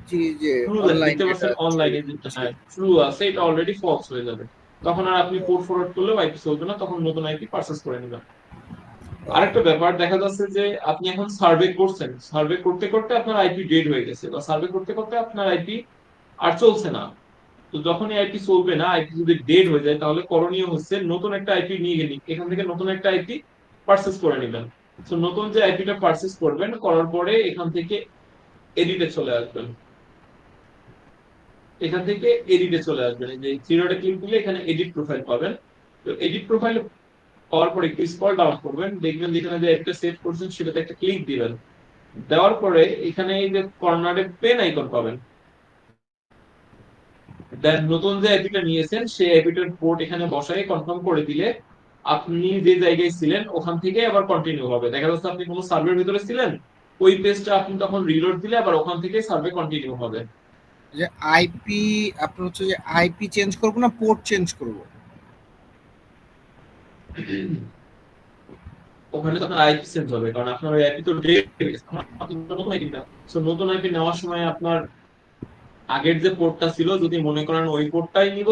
Speaker 3: জি যে
Speaker 1: ট্রু
Speaker 3: অনলাইন
Speaker 1: দেখতে
Speaker 3: যেটা
Speaker 1: পাচ্ছেন অনলাইনে যেটা হ্যাঁ ট্রু আছে, এটা অলরেডি ফলস হয়ে যাবে। তখন আর আপনি পোর্ট ফরওয়ার্ড করলেও আইপি চলবে না, তখন নতুন আইপি পারচেজ করে নেবেন। আরেকটা ব্যাপার দেখা যাচ্ছে যে আপনি এখন সার্ভে করছেন, সার্ভে করতে করতে আপনার আইপি ডেড হয়ে গেছে, বা সার্ভে করতে করতে আপনার আইপি আর চলছে না। তো যখন এই আইপি চলবে না, আইপি যদি ডেড হয়ে যায়, তাহলে করণীয় হচ্ছে নতুন একটা আইপি নিয়ে গেলি, এখান থেকে নতুন একটা আইপি পারচেজ করে নেবেন। তো নতুন যে আইপিটা পারচেজ করবেন, করার পরে এখান থেকে এডিটে চলে আসবেন। এখান থেকে এডিটে চলে আসবেন, এই যে থ্রি ক্লিক দিলে এখানে এডিট প্রোফাইল পাবেন। তো এডিট প্রোফাইল পাওয়ার পরে একটু স্ক্রল ডাউন করবেন, দেখবেন যেখানে যে একটা সেভ করছেন সেটাতে একটা ক্লিক দিবেন। দেওয়ার পরে এখানে এই যে কর্নারে পেন আইকন পাবেন, দেন নতুন যে আইপিটা নিয়েছেন সেই আইপিটার পোর্ট এখানে বসাই কনফার্ম করে দিলে আপনি যে জায়গায় ছিলেন ওখান থেকে আবার কন্টিনিউ হবে। দেখা যাচ্ছে আপনি কোনো সার্ভের ভিতরে ছিলেন, ওই পেজটা আপনি তখন রিলোড দিলে আবার ওখান থেকে সার্ভে কন্টিনিউ হবে।
Speaker 3: যে আইপি আপনার হচ্ছে যে আইপি চেঞ্জ করব না পোর্ট চেঞ্জ করব?
Speaker 1: ওখানে তো আপনার আইপি চেঞ্জ হবে, কারণ আপনার ওই আইপি তো ডেট হয়ে গেছে, আপনি নতুন আইপি না। সো নতুন আইপি নেওয়ার সময় আপনার আগের যে পোর্টটা ছিল যদি মনে করেন ওই পোর্টটাই নিব,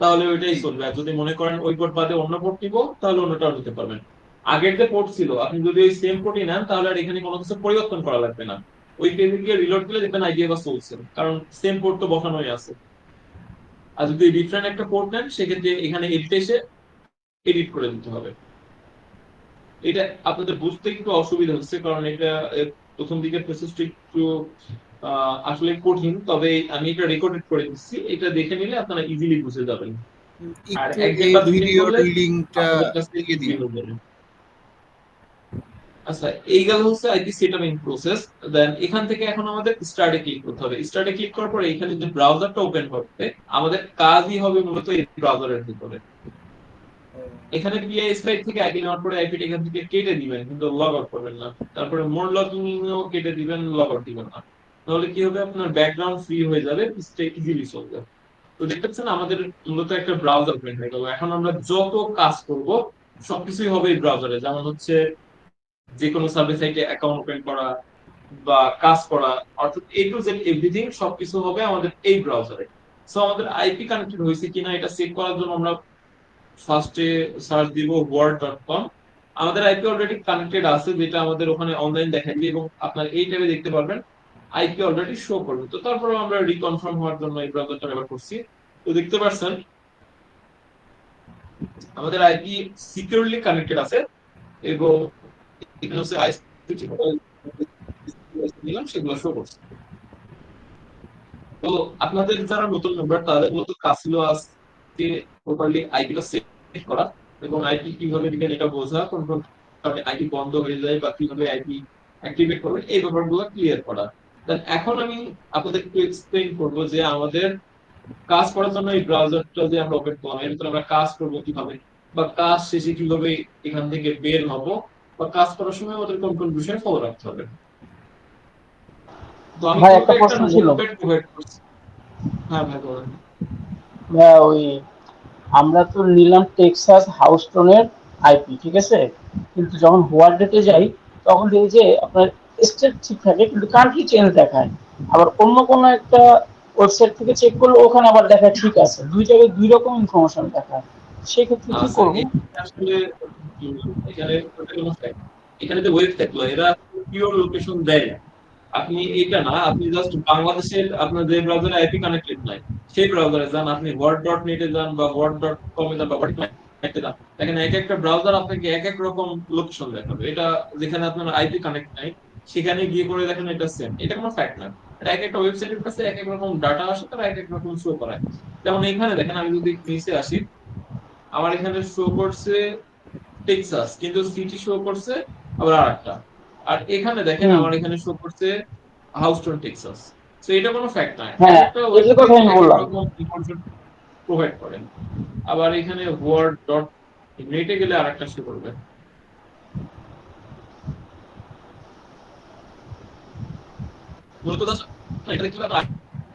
Speaker 1: তাহলে ওইটাই চলবে। আর যদি মনে করেন ওই পোর্ট বাদে অন্য পোর্ট নিব, তাহলে অন্যটাও নিতে পারবেন। আগের যে পোর্ট ছিল আপনি যদি ওই সেম পোর্টই নেন, তাহলে আর এখানে কোনো কিছু পরিবর্তন করা লাগবে না। ওই পেজে গিয়ে রিলোড দিলে দেখবেন আইডি আবার চলছে, কারণ সেম পোর্ট তো বসানোই আছে। আর যদি ডিফারেন্ট একটা পোর্ট নেন, সেক্ষেত্রে এখানে এডিট এসে এডিট করে দিতে হবে। এটা আপনাদের বুঝতে একটু অসুবিধা হচ্ছে, কারণ এটা প্রথম দিকে প্রসেসটা একটু আসলে কঠিন, তবে আমি এটা রেকর্ডেড করে দিচ্ছি, এটা দেখে নিলে আপনারা ইজিলি বুঝে যাবেন। আর
Speaker 3: একটু
Speaker 1: একদিন
Speaker 3: এই
Speaker 1: বা দুই দিন
Speaker 3: ভিডিওর
Speaker 1: করলে
Speaker 3: লিংকটা
Speaker 1: আপনাদের কাছে
Speaker 3: দিয়ে
Speaker 1: ইজি
Speaker 3: দিন।
Speaker 1: হয়ে যাবে। আচ্ছা, এই গেল হচ্ছে আইপি সেটআপ ইন প্রসেস। দেন এখান থেকে এখন আমাদের স্টার্টে ক্লিক করতে হবে। স্টার্টে ক্লিক করার পরে এখানে যে ব্রাউজারটা ওপেন করতে, আমাদের কাজই হবে মূলত এই ব্রাউজারের ভিতরে। এখানে পিআইএস5 থেকে আইপি নেওয়ার পরে আইপিটা এখান থেকে কেটে দিবেন, কিন্তু লগ আউট করবেন না। তারপরে মোর লগইন ও কেটে দিবেন, লগ আউট দিবেন না। তাহলে কি হবে, আপনার ব্যাকগ্রাউন্ড ফ্রি হয়ে যাবে, পিসটা ইজিলি চলবে। তো দেখতে পাচ্ছেন আমাদের মূলত একটা ব্রাউজার ওপেন হয়ে গেল। এখন আমরা যত কাজ করব সবকিছুই হবে এই ব্রাউজারে, যেমন হচ্ছে যে কোনো সার্ভিস সাইটে অ্যাকাউন্ট ওপেন করা বা কাজ করা, অর্থাৎ এ টু জেড এভরিথিং সবকিছু হবে আমাদের এই ব্রাউজারে। সো আমাদের আইপি কানেক্টেড হয়েছে কিনা এটা চেক করার জন্য আমরা ফার্স্টে সার্চ দিব word.com। আমাদের আইপি অলরেডি কানেক্টেড আছে, যেটা আমাদের ওখানে অনলাইন দেখাবে, এবং আপনার এই ট্যাবে দেখতে পারবেন আইপি অলরেডি শো করবে। তো তারপরে আমরা রিকনফার্ম হওয়ার জন্য এই ব্রাউজারটা ব্যবহার করছি। তো দেখতে পাচ্ছেন আমাদের আইপি সিকিউরলি কানেক্টেড আছে, এবং এখানে হচ্ছে আইসিটি নিলাম সেগুলো শো করছে। তো আপনাদের যারা নতুন মেম্বার, তাদের মূলত কাজ ছিল আজকে প্রপারলি আইপিটা সেট করা, এবং আইপি কিভাবে দিবেন এটা বোঝা, কোন কোন কারণে আইপি বন্ধ হয়ে যায় বা কিভাবে আইপি অ্যাক্টিভেট করবেন, এই ব্যাপারগুলো ক্লিয়ার করা। দেন এখন আমি আপনাদের একটু এক্সপ্লেইন করবো যে আমাদের কাজ করার জন্য এই ব্রাউজারটা যে আমরা ওপেন করলাম, এর ভিতরে আমরা কাজ করবো কিভাবে, বা কাজ শেষে কিভাবে এখান থেকে বের হব, বা কাজ করার সময় আমাদের কোন কোন বিষয়ে ফলো রাখতে হবে। তো আমি
Speaker 4: ভাই
Speaker 1: কিন্তু
Speaker 4: একটা
Speaker 1: একটা
Speaker 4: প্রশ্ন ছিল।
Speaker 1: নোটপ্যাড প্রোভাইড করছি। হ্যাঁ ভাই বলেন।
Speaker 4: ভাই ওই আমরা তো নিলাম টেক্সাস হাউস্টনের আইপি, ঠিক আছে, কিন্তু যখন হোয়ার ডেটে যাই তখন দেখি যে আপনার স্টেট ঠিক থাকে কিন্তু কান্ট্রি চেঞ্জ দেখায়। আবার অন্য কোনো একটা ওয়েবসাইট থেকে চেক করলে ওখানে আবার দেখায় ঠিক আছে, দুই জায়গায় দুই রকম ইনফরমেশন দেখায়। সেক্ষেত্রে কি
Speaker 1: আচ্ছা,
Speaker 4: করব?
Speaker 1: আসলে এখানে এখানে যে ওয়েবসাইট গুলো, এরা পিওর লোকেশন দেয় না। আপনি এটা না, আপনি জাস্ট বাংলাদেশের আপনার যে ব্রাউজারে আইপি কানেক্টেড নাই সেই ব্রাউজারে যান, আপনি word.net এ যান বা word.com এ যান বা word.net এ যান, দেখেন এক একটা ব্রাউজার আপনাকে এক এক রকম লোকেশন দেখাবে। এটা যেখানে আপনার আইপি কানেক্ট নাই সেখানে গিয়ে করে দেখেন এটা সেম, এটা কোনো ফ্যাক্ট না। এটা এক একটা ওয়েবসাইটের কাছে এক এক রকম ডাটা আসে, তারা এক এক রকম শো করায়। যেমন এখানে দেখেন, আমি যদি নিচে আসি, আমার এখানে শো করছে টেক্সাস, কিন্তু সিটি শো করছে আবার আরেকটা। আর এখানে দেখেন
Speaker 4: হুম,
Speaker 1: আমার এখানে শো করছে হাউস্টন টেক্সাস। তো এটা কোনো ফ্যাক্ট নয়, এক
Speaker 4: হ্যাঁ,
Speaker 1: একটা
Speaker 4: এটার
Speaker 1: ওয়েবসাইট
Speaker 4: কথা আমি
Speaker 1: এক এক
Speaker 4: বললাম।
Speaker 1: রকম ইনফরমেশন প্রোভাইড করে। আবার এখানে ওয়ার্ড ডট নেটে গেলে আরেকটা শো করবে। মূলত জাস্ট এটা দেখতে পাবেন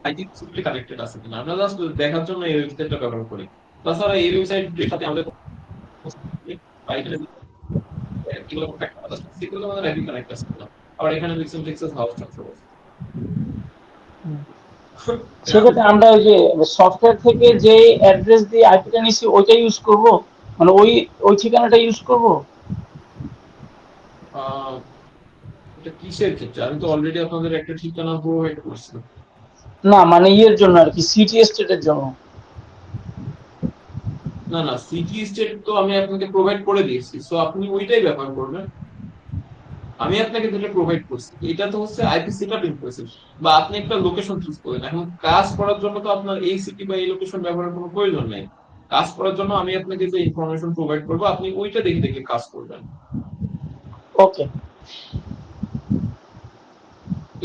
Speaker 1: আইটি সিম্পলি কানেক্টেড আছে কিনা, আমরা জাস্ট দেখার জন্য এই ওয়েবসাইটটা ব্যবহার করি। তাছাড়া এই ওয়েবসাইটের সাথে আমাদের আবার এখানে লিখছেন টেক্সাস হাউস্টন।
Speaker 4: সেক্ষেত্রে আমরা ওই যে সফটওয়্যার থেকে যে অ্যাড্রেস দিয়ে আইপিটা নিচ্ছি ওইটা ইউজ করব, মানে ওই ওই ঠিকানাটা ইউজ করব।
Speaker 1: এটা কিসের ক্ষেত্রে? আমি তো অলরেডি আপনাদের একটা ঠিকানা প্রোভাইড করছি।
Speaker 4: না মানে ইয়ের জন্য আর কি, সিটি স্টেটের জন্য।
Speaker 1: না না, সিটি স্টেট তো আমি আপনাকে প্রোভাইড করে দিয়েছি, সো আপনি ওইটাই ব্যবহার করবেন। আমি আপনাকে যেটা প্রোভাইড করছি এটা তো হচ্ছে আইপি সেটআপ ইনফরমেশন, বা আপনি একটা লোকেশন চুজ করেন। এখন কাজ করার জন্য তো আপনার এই সিটি বা এই লোকেশন ব্যবহারের কোনো প্রয়োজন নেই। কাজ করার জন্য আমি আপনাকে যে ইনফরমেশন প্রোভাইড করবো, আপনি ওইটা দেখে দেখে কাজ করবেন।
Speaker 4: ওকে।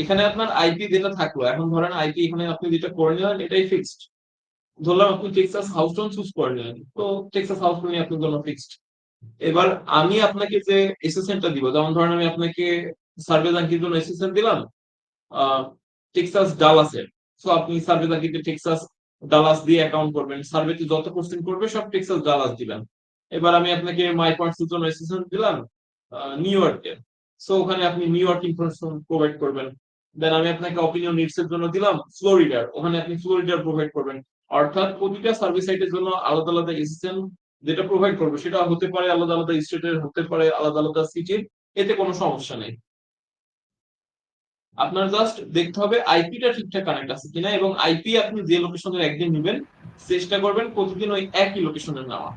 Speaker 1: এখানে আপনার আইপি যেটা থাকলো, এখন ধরেন আইপি এখানে আপনি যেটা করে নিলেন এটাই ফিক্সড। ধরলাম আপনি টেক্সাস হাউস্টন চুজ করে নিলেন, তো টেক্সাস হাউস্টনই আপনার জন্য ফিক্সড। এবার আমি আপনাকে যে এসএসএনটা দিব, যেমন ধরেন আমি আপনাকে সার্ভে জাঙ্কির জন্য এসএসএন দিলাম আহ, টেক্সাস ডালাসের। সো আপনি সার্ভে জাঙ্কিতে টেক্সাস ডালাস দিয়ে অ্যাকাউন্ট করবেন, সার্ভেতে যত কোশ্চেন করবে সব টেক্সাস ডালাস দিবেন। এবার আমি আপনাকে মাই পয়েন্টস এর জন্য এসএসএন দিলাম নিউ ইয়র্কের। সো ওখানে আপনি নিউ ইয়র্ক ইনফরমেশন প্রোভাইড করবেন। দেন আমি আপনাকে অপিনিয়ন নিডস এর জন্য দিলাম ফ্লোরিডার, ওখানে আপনি ফ্লোরিডার প্রোভাইড করবেন। অর্থাৎ প্রতিটা সার্ভিস সাইটের জন্য আলাদা আলাদা এসএসএন যেটা প্রোভাইড করবে সেটা হতে পারে আলাদা আলাদা স্টেটের, হতে পারে আলাদা আলাদা সিটির, এতে কোনো সমস্যা নেই। আপনার জাস্ট দেখতে হবে আইপিটা ঠিকঠাক কানেক্ট আছে কিনা, এবং আইপি আপনি যে লোকেশনের একদিন নেবেন চেষ্টা করবেন প্রতিদিন ওই একই লোকেশনে নেওয়া।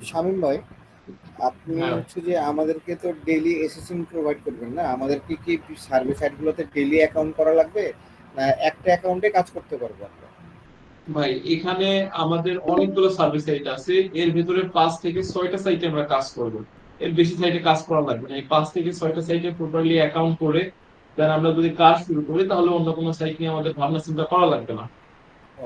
Speaker 3: শামীম ভাই, আপনি
Speaker 1: হ্যাঁ
Speaker 3: হচ্ছে যে আমাদেরকে তো ডেইলি এসএসএন প্রোভাইড করবেন না, আমাদেরকে কি সার্ভিস সাইটগুলোতে ডেইলি অ্যাকাউন্ট করা লাগবে, না একটা অ্যাকাউন্টে কাজ করতে পারবো আমরা?
Speaker 1: ভাই, এখানে আমাদের অনেকগুলো সার্ভিস সাইট আছে, এর ভিতরে 5 থেকে 6টা সাইটে আমরা কাজ করব। এর বেশি সাইটে কাজ করা লাগবে না, এই 5 থেকে 6টা সাইটে প্রপারলি অ্যাকাউন্ট করে দেন আমরা যদি কাজ শুরু করি তাহলে অন্য কোনো সাইট নিয়ে আমাদের ভাবনা চিন্তা করা লাগবে না।
Speaker 3: ও,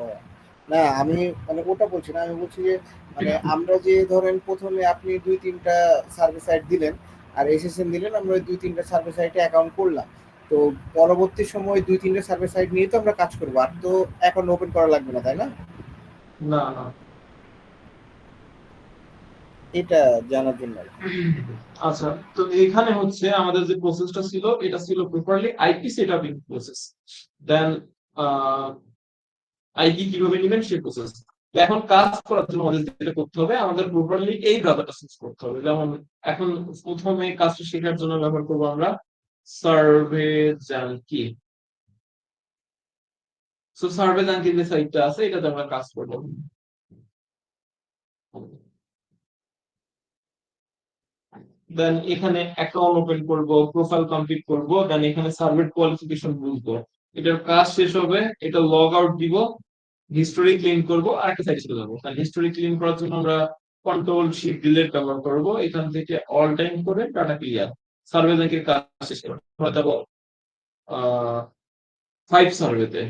Speaker 3: না আমি মানে ওটা বলছি না, আমি বলছি যে মানে আমরা যে ধরেন প্রথমে আপনি 2-3টা সার্ভিস সাইট দিলেন আর এসএসএন দিলেন, আমরা ওই 2-3টা সার্ভিস সাইটে অ্যাকাউন্ট করলাম, তো পরবর্তী সময় 2-3টা সার্ভিস সাইট নিয়ে তো আমরা কাজ করবো, আর তো অ্যাকাউন্ট ওপেন করা লাগবে না, তাই না?
Speaker 1: না না,
Speaker 3: এটা জানার জন্য আর কি।
Speaker 1: আচ্ছা, তো এখানে হচ্ছে আমাদের যে প্রসেসটা ছিল এটা ছিল প্রপারলি আইপি সেটআপিং প্রসেস, দেন আইপি কিভাবে নেবেন সেই প্রসেস। এখন কাজ করার জন্য আমাদের যেটা করতে হবে, আমাদের প্রপারলি এই ব্রাউজারটা চুজ করতে হবে। যেমন এখন প্রথমে কাজটা শেখার জন্য ব্যবহার করবো আমরা survey junky. So survey junky যে সাইটটা আছে এটাতে আমরা কাজ করবো। দেন এখানে অ্যাকাউন্ট ওপেন করব, প্রোফাইল কমপ্লিট করব, দেন এখানে সার্ভের কোয়ালিফিকেশন বুঝবো। এটার কাজ শেষ হবে, এটা লগ আউট দিব, হিস্টোরি ক্লিন করব, আর একটা সাইটে চলে যাবো। কারণ হিস্টোরি ক্লিন করার জন্য আমরা কন্ট্রোল শিফট ডিলিট ব্যবহার করব, এখান থেকে অল টাইম করে ডাটা ক্লিয়ার। সার্ভে ব্যাংকের কাজ শেষ করে আমরা যাবো 5 সার্ভেতে,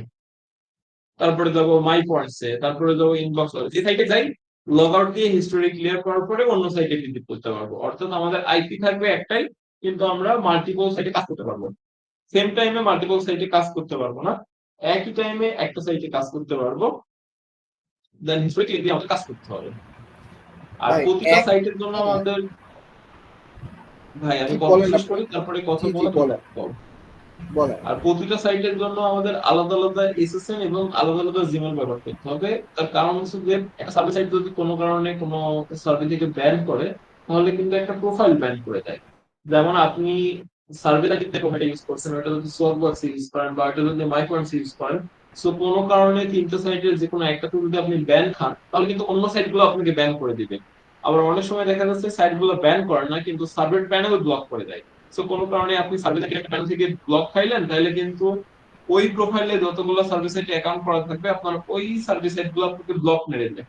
Speaker 1: তারপরে যাবো মাই পয়েন্টসে, তারপরে যাবো ইনবক্স। যে সাইটে যাই লগ আউট দিয়ে হিস্টোরি ক্লিয়ার করার পরে অন্য সাইটে ভিজিট করতে পারবো। অর্থাৎ আমাদের আইপি থাকবে একটাই, কিন্তু আমরা মাল্টিপল সাইটে কাজ করতে পারবো। সেম টাইমে মাল্টিপল সাইটে কাজ করতে পারবো না, একই টাইমে একটা সাইটে কাজ করতে পারবো। দেন হিস্টোরি ক্লিয়ার দিয়ে আমাদের কাজ করতে হবে। আর
Speaker 3: ভাই
Speaker 1: প্রতিটা
Speaker 3: এক
Speaker 1: সাইটের জন্য আমাদের, ভাই আমি
Speaker 3: কি
Speaker 1: কথা
Speaker 3: বলেন
Speaker 1: শেষ
Speaker 3: আপনি?
Speaker 1: করি তারপরে কথা
Speaker 3: জি জি
Speaker 1: বলে
Speaker 3: বলেন বলেন।
Speaker 1: আর প্রতিটা সাইটের জন্য আমাদের আলাদা আলাদা এসএসএন এবং আলাদা আলাদা জিমেল ব্যবহার করতে হবে। তার কারণ হচ্ছে যে একটা সার্ভিস সাইট যদি কোনো কারণে কোনো সার্ভে থেকে ব্যান করে তাহলে কিন্তু একটা প্রোফাইল ব্যান করে দেয়। যেমন আপনি সার্ভেটা কিন্তু প্রোফাইল ইউজ করছেন, ওটা যদি সোয়াপবক্স ইউজ করেন বা ওটা যদি মাইক্রোনস ইউজ করেন, সো কোনো কারণে 3টা সাইটের যে কোনো একটাতে যদি আপনি ব্যান খান তাহলে কিন্তু অন্য সাইটগুলো আপনাকে ব্যান করে দিবে। আবার অনেক সময় দেখা যাচ্ছে সাইটগুলো ব্যান করে না কিন্তু সার্ভার প্যানেল ব্লক করে দেয়। সো কোনো কারণে আপনি সার্ভিস প্যানেল থেকে ব্লক খাইলেন তাহলে কিন্তু ওই প্রোফাইলে যতগুলো সার্ভিস সাইটে অ্যাকাউন্ট করা থাকবে আপনার ওই সার্ভিস সাইট গুলো আপনাকে ব্লক মেরে দেবে।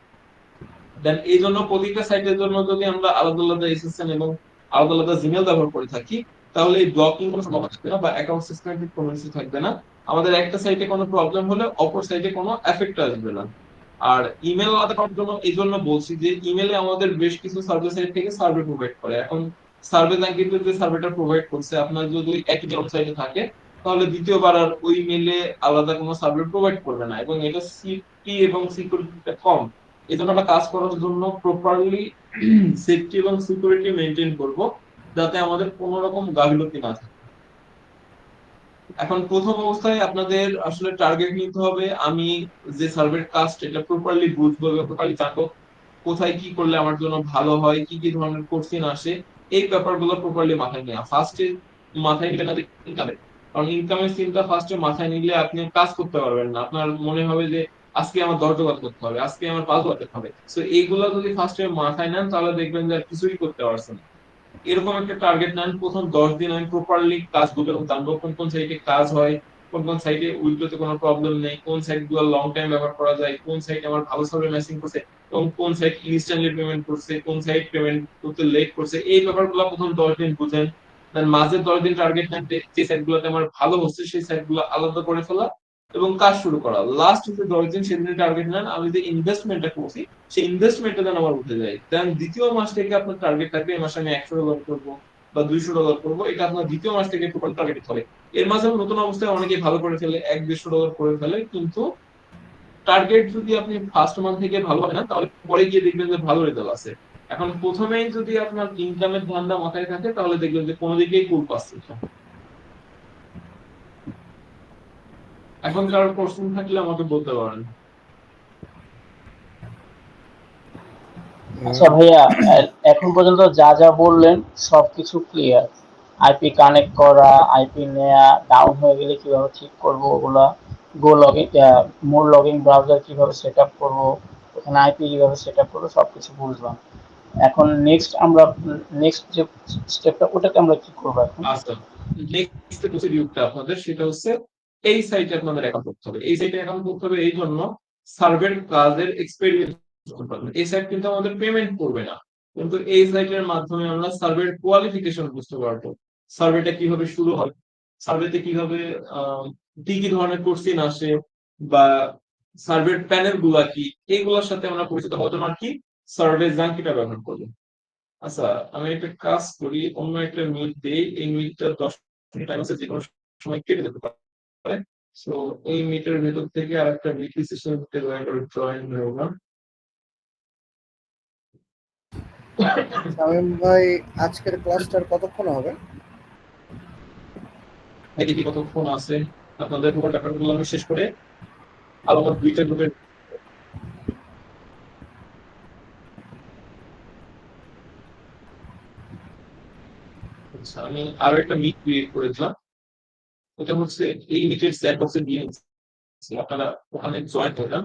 Speaker 1: দেন এই জন্য প্রতিটা সাইটের জন্য যদি আমরা আলাদা আলাদা এসএসএন এবং আলাদা আলাদা জিমেল ব্যবহার করে থাকি তাহলে এই ব্লকিং কোনো সম্ভাবনা থাকবে না বা অ্যাকাউন্ট সাসপেন্ডেড কোনো কিছু থাকবে না। আমাদের একটা সাইটে কোনো প্রবলেম হলে অপর সাইটে কোনো এফেক্ট আসবে না। আর ইমেল আলাদা করার জন্য এই জন্য বলছি যে ইমেলে আমাদের বেশ কিছু সার্ভিস সাইট থেকে সার্ভে প্রোভাইড করে। এখন সার্ভে কিন্তু যে সার্ভেটা প্রোভাইড করছে আপনার যদি একই ওয়েবসাইটে থাকে তাহলে দ্বিতীয়বার আর ওই মেলে আলাদা কোনো সার্ভে প্রোভাইড করবে না, এবং এটা সিটি এবং সিকিউরিটিটা কম। এই জন্য আমরা কাজ করার জন্য প্রপারলি সেফটি এবং সিকিউরিটি মেনটেন করব যাতে আমাদের কোনো রকম গাফিলতি না থাকে। এখন প্রথম অবস্থায় আপনাদের আসলে টার্গেট নিতে হবে, আমি যে সার্ভের কাজটা এটা প্রপারলি বুঝবো, প্রপারলি জানবো কোথায় কি করলে আমার জন্য ভালো হয়, কি কি ধরনের কোশ্চেন আসে, এই ব্যাপারগুলো প্রপারলি মাথায় নেওয়া। ফার্স্টে মাথায় নিলে না ইনকামের, কারণ ইনকামের চিন্তা ফার্স্টে মাথায় নিলে আপনি কাজ করতে পারবেন না। আপনার মনে হবে যে আজকে আমার 10 জোগাড় করতে হবে, আজকে আমার 5 জোগাড় করতে হবে। সো এইগুলো যদি ফার্স্টে মাথায় নেন তাহলে দেখবেন যে আর কিছুই করতে পারছেন না। এরকম একটা টার্গেট নেন, প্রথম 10 দিন আমি প্রপারলি কাজগুলো জানবো, কোন কোন সাইটে কাজ হয়, কোন কোন সাইটে উইন্ডোতে কোনো প্রবলেম নেই, কোন সাইট গুলো লং টাইম ব্যবহার করা যায়, কোন সাইট আমার ভালো সার্ভে ম্যাচিং করছে এবং কোন সাইট ইনস্ট্যান্টলি পেমেন্ট করছে, কোন সাইট পেমেন্ট করতে লেট করছে। এই ব্যাপারগুলো প্রথম 10 দিন বুঝেন। দেন মাঝে 10 দিন টার্গেট নেন যে সাইটগুলোতে আমার ভালো হচ্ছে সেই সাইটগুলো আলাদা করে ফেলা এবং কাজ শুরু করা। লাস্ট যে 10 দিন সেদিন টার্গেট নেন আমি যে ইনভেস্টমেন্টটা করছি সেই ইনভেস্টমেন্টটা যেন আমার উঠে যায়। দেন দ্বিতীয় মাস থেকে আপনার টার্গেট থাকবে এই মাসে আমি $100 করবো বা $200 করবো, এটা আপনার দ্বিতীয় মাস থেকে টোটাল টার্গেট হবে। এর মাঝে নতুন অবস্থায় অনেকে ভালো করে ফেলে, $100-150 করে ফেলে, কিন্তু টার্গেট যদি আপনি ফার্স্ট মান্থ থেকে ভালো হয় না তাহলে পরে গিয়ে দেখবেন যে ভালো রেজাল্ট আছে। এখন প্রথমেই যদি আপনার ইনকামের ধান্দা মাথায় থাকে তাহলে দেখবেন যে কোনো দিকেই কুল পাচ্ছে না। এখন কারোর প্রশ্ন থাকলে আমাকে বলতে পারেন।
Speaker 4: আচ্ছা ভাইয়া, এখন পর্যন্ত যা যা বললেন সবকিছু ক্লিয়ার। আইপি কানেক্ট করা, আইপি নেয়া, ডাউন হয়ে গেলে কিভাবে ঠিক করব ওগুলা, গো লগইন, মোর লগইন ব্রাউজার কিভাবে সেট আপ করবো, ওখানে আইপি কিভাবে সেট আপ করবো সবকিছু বুঝলাম। এখন নেক্সট যে স্টেপটা ওটাকে আমরা কি করবো এখন?
Speaker 1: আচ্ছা, নেক্সট প্রসিডিউরটা আপনাদের সেটা হচ্ছে এই সাইটে আপনাদের অ্যাকাউন্ট করতে হবে। এই সাইটে অ্যাকাউন্ট করতে হবে এই জন্য সার্ভের কাজের এক্সপেরিয়েন্স করতে হবে। এই সাইট কিন্তু আমাদের পেমেন্ট করবে না, কিন্তু এই সাইটের মাধ্যমে আমরা সার্ভের কোয়ালিফিকেশন বুঝতে পারবো। সার্ভেটা কিভাবে শুরু হয়, সার্ভেতে কিভাবে কি কি ধরনের কোশ্চেন আসে, বা সার্ভের প্যানেল গুলা কি, এইগুলোর সাথে আমরা পরিচিত হওয়ার জন্য আর কি সার্ভে জাঙ্কিটা ব্যবহার করবো। আচ্ছা, আমি একটা কাজ করি, অন্য একটা মিনিট দিই, এই মিনিটটা 10 মিনিট টাইম আছে, যে কোনো সময় কেটে যেতে পারে। সো এই মিনিটের ভেতর থেকে আর একটা উইকলি সেশন দয়া করে জয়েন হয়ে না।
Speaker 3: শামীম ভাই, আজকের ক্লাসটার কতক্ষণ হবে?
Speaker 1: দেখি কতক্ষণ আছে আপনাদের পুরো ব্যাপারগুলো আমি শেষ করে আলাদা দুইটা গ্রুপের। আচ্ছা, আমি আরো একটা মিট ক্রিয়েট করে দিলাম। এটা হচ্ছে এই মিটের চ্যাট বক্সে দিয়ে দিচ্ছি। আপনারা ওখানে জয়েন হয়ে যান।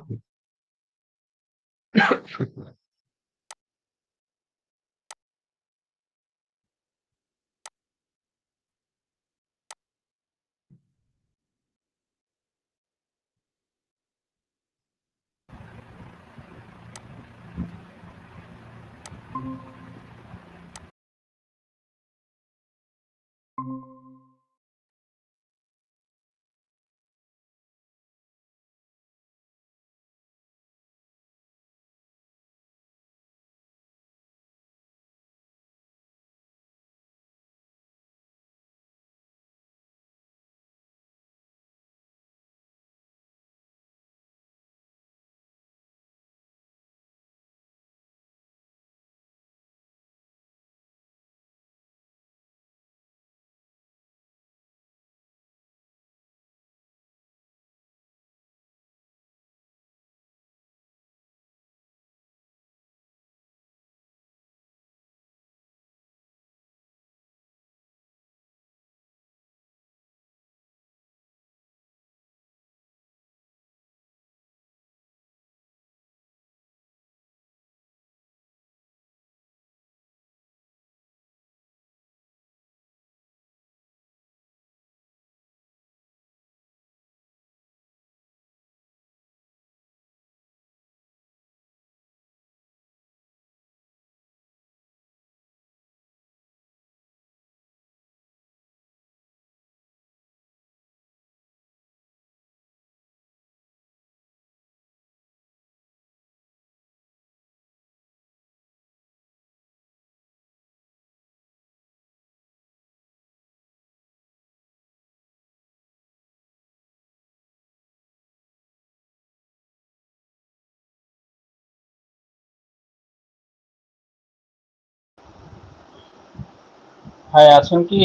Speaker 4: ভাই আছেন কি?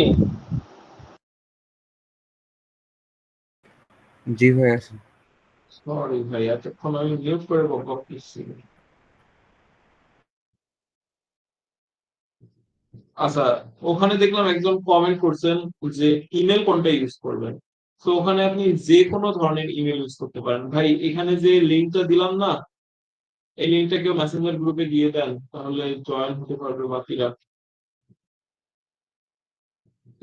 Speaker 3: জি ভাই, আছে।
Speaker 1: সরি ভাই, এতক্ষণ আমি মিউট করে বক করছি। আচ্ছা, ওখানে দেখলাম একজন কমেন্ট করছেন যে ইমেল কোনটা ইউজ করবেন। তো ওখানে আপনি যে কোনো ধরনের ইমেল ইউজ করতে পারেন। ভাই এখানে যে লিঙ্কটা দিলাম না, এই লিঙ্কটা কেউ মেসেঞ্জার গ্রুপে দিয়ে দেন, তাহলে জয়েন হতে পারবে বাকিরা।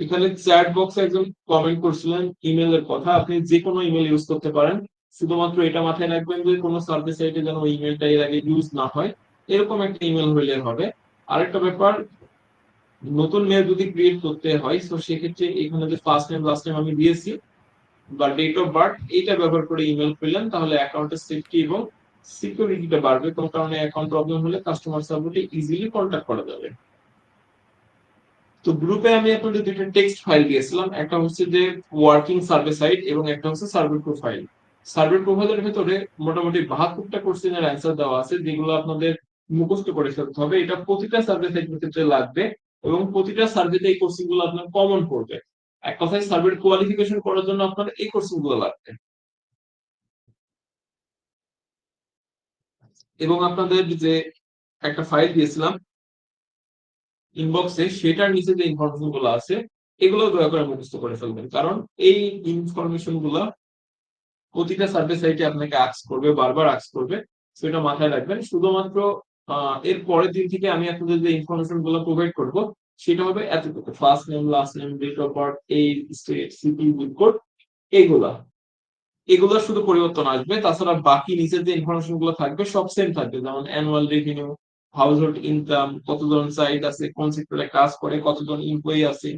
Speaker 1: এখানে চ্যাট বক্সে একজন কমেন্ট করছিলেন ইমেলের কথা, আপনি যে কোনো ইমেল ইউজ করতে পারেন। শুধুমাত্র এটা মাথায় রাখবেন যে কোনো সার্ভিস সাইটে যেন ওই ইমেলটা এর আগে ইউজ না হয়, এরকম একটা ইমেল হইলে হবে। আরেকটা ব্যাপার, নতুন মেল যদি ক্রিয়েট করতে হয় তো সেক্ষেত্রে এখানে যে ফার্স্ট নেম লাস্ট নেম আমি দিয়েছি বা ডেট অফ বার্থ, এটা ব্যবহার করে ইমেল করলেন তাহলে অ্যাকাউন্টের সেফটি এবং সিকিউরিটিটা বাড়বে। কোনো কারণে অ্যাকাউন্ট প্রবলেম হলে কাস্টমার সাপোর্টে ইজিলি কন্ট্যাক্ট করা যাবে। তো গ্রুপে আমি আপনাদের দুটো টেক্সট ফাইল দিয়েছিলাম, একটা হচ্ছে যে ওয়ার্কিং সার্ভে সাইট এবং একটা হচ্ছে সার্ভে প্রোফাইল। সার্ভে প্রোফাইলের ভেতরে মোটামুটি 72টা কোশ্চেনের অ্যান্সার দেওয়া আছে, যেগুলো আপনাদের মুখস্থ করে ফেলতে হবে। এটা প্রতিটা সার্ভে সাইটের ক্ষেত্রে লাগবে এবং প্রতিটা সার্ভেতে এই কোর্সিং গুলো আপনার কমন পড়বে। এক কথায় সার্ভের কোয়ালিফিকেশন করার জন্য আপনার এই কোর্সিং গুলো লাগবে। এবং আপনাদের যে একটা ফাইল দিয়েছিলাম ইনবক্সে, সেটার নিচে যে ইনফরমেশন গুলো আছে এগুলো দয়া করে মুখস্থ করে ফেলবেন, কারণ এই ইনফরমেশন গুলা প্রতিটা সার্ভে সাইটে আপনাকে আস্ক করবে, বারবার আস্ক করবে। সেটা মাথায় রাখবেন। শুধুমাত্র এর পরের দিন থেকে আমি আপনাদের যে ইনফরমেশন গুলো প্রোভাইড করব সেটা হবে এতটুকু: first name, last name, date of birth, age, state, city, zip code, এগুলা এগুলোর শুধু পরিবর্তন আসবে। তাছাড়া বাকি নিচের যে ইনফরমেশন গুলো থাকবে সব সেম থাকবে, যেমন annual revenue, house hold income, কতজন সাইট আছে, কোন সেক্টরে কাজ করে, কতজন এমপ্লয়ি আছে,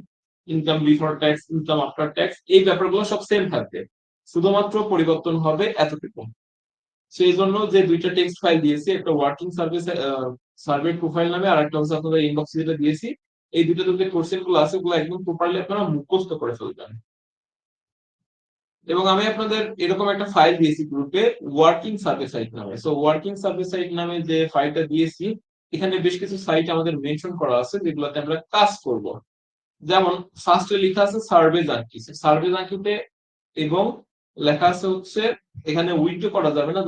Speaker 1: income before tax, income after tax, এই ব্যাপারগুলো সব সেম থাকবে। শুধুমাত্র পরিবর্তন হবে এতটুকু। সেই জন্য যে দুইটা টেক্সট ফাইল দিয়েছি, একটা ওয়ার্কিং সার্ভিস সার্ভে প্রোফাইল নামে, আর একটা হচ্ছে আপনাদের ইনবক্সে যেটা দিয়েছি, এই দুটো যে কোশ্চেন গুলো আছে ওগুলো একদম প্রপারলি আপনারা মুখস্থ করে ফেলবেন। এবং আমি আপনাদের এরকম একটা ফাইল দিয়েছি গ্রুপে, ওয়ার্কিং সার্ভে সাইট নামে। সো ওয়ার্কিং সার্ভে সাইট নামে যে ফাইলটা দিয়েছি, এখানে বেশ কিছু সাইট আমাদের মেনশন করা আছে যেগুলোতে আমরা কাজ করব। যেমন ফার্স্টে লেখা আছে সার্ভে জাঙ্কি। সার্ভে জাঙ্কিতে এবং লেখা আছে হচ্ছে এখানে উইন্ডো করা যাবে না,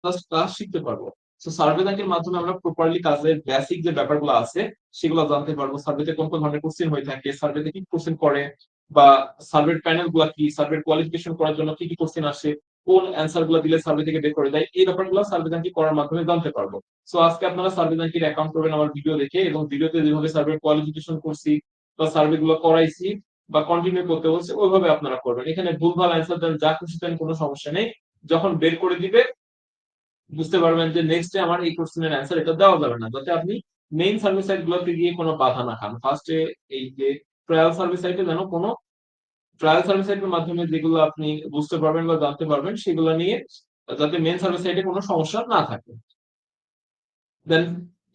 Speaker 1: জাস্ট কাজ শিখতে পারবো। সো সার্ভে ব্যাংকের মাধ্যমে আমরা প্রপারলি কাজের বেসিক যে ব্যাপারগুলো আছে সেগুলো জানতে পারবো। সার্ভেতে কোন কোন ধরনের কোশ্চেন হয়ে থাকে, সার্ভেতে কি কোশ্চেন করে, বা সার্ভের প্যানেল গুলা কি, সার্ভের কোয়ালিফিকেশন করার জন্য কি কি কোশ্চেন আসে, কোন অ্যান্সার গুলো দিলে সার্ভে থেকে বের করে দেয়, এই ব্যাপারগুলো সার্ভে ব্যাংকিং করার মাধ্যমে জানতে পারবো। সো আজকে আপনারা সার্ভে ব্যাংকের অ্যাকাউন্ট করবেন আমার ভিডিও দেখে, এবং ভিডিওতে যেভাবে সার্ভের কোয়ালিফিকেশন করছি বা সার্ভে গুলো করাইছি বা কন্টিনিউ করতে বলছে ওইভাবে আপনারা করবেন। এখানে ভুলভাল অ্যান্সার দেন, যা খুশি দেন, কোনো সমস্যা নেই। যখন বের করে দিবে বুঝতে পারবেন যে নেক্সটে আমার এই কোশ্চেনের অ্যান্সার এটা দেওয়া যাবে না, যাতে আপনি মেইন সার্ভিস সাইট গুলোতে গিয়ে কোনো বাধা না খান। ফার্স্টে এই যে ট্রায়াল সার্ভিস সাইটে যেন কোনো ট্রায়াল সার্ভিস সাইটের মাধ্যমে যেগুলো আপনি বুঝতে পারবেন বা জানতে পারবেন সেগুলো নিয়ে যাতে মেইন সার্ভিস সাইটে কোনো সমস্যা না থাকে। দেন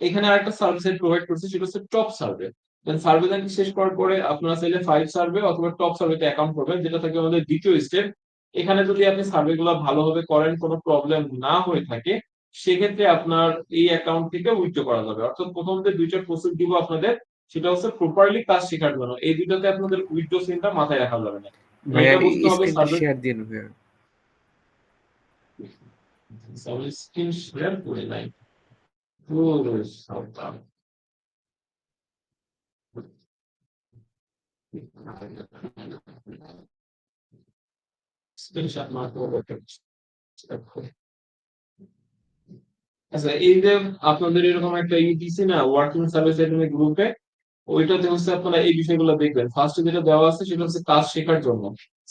Speaker 1: এখানে আরেকটা সার্ভিস সাইট প্রোভাইড করছি, সেটা হচ্ছে টপ সার্ভে। দেন সার্ভে র্যাঙ্ক শেষ করার পরে আপনারা চাইলে 5 সার্ভে অথবা টপ সার্ভেতে অ্যাকাউন্ট করবেন, যেটা থাকে আমাদের দ্বিতীয় স্টেপ। এখানে যদি আপনি সার্ভে গুলো ভালোভাবে করেন, কোনো প্রবলেম না হয়ে থাকে, সেক্ষেত্রে আপনার এই অ্যাকাউন্ট থেকে উইথড্র করা যাবে। অর্থাৎ প্রথম যে দুইটা প্রসেস দিব আপনাদের, সেটা হচ্ছে প্রপারলি কাজ শেখার জন্য। এই দুইটাতে আপনাদের উইথড্র সিনটা মাথায় রাখা যাবে না।
Speaker 5: ভাইয়া
Speaker 1: এটা বুঝতে হবে
Speaker 5: স্ক্রিনটা
Speaker 1: সার্ভে
Speaker 5: শেয়ার দিন ভাইয়া।
Speaker 1: স্ক্রিন শেয়ার করে নাই। ও সাবধান। স্ক্রিনশট মারতে হবে। আচ্ছা, এই যে আপনাদের এরকম একটা দিছি না ওয়ার্কিং সার্ভিস একাডেমি গ্রুপে, ওইটাতে হচ্ছে আপনারা এই বিষয়গুলো দেখবেন। ফার্স্টে যেটা দেওয়া আছে সেটা হচ্ছে কাজ শেখার জন্য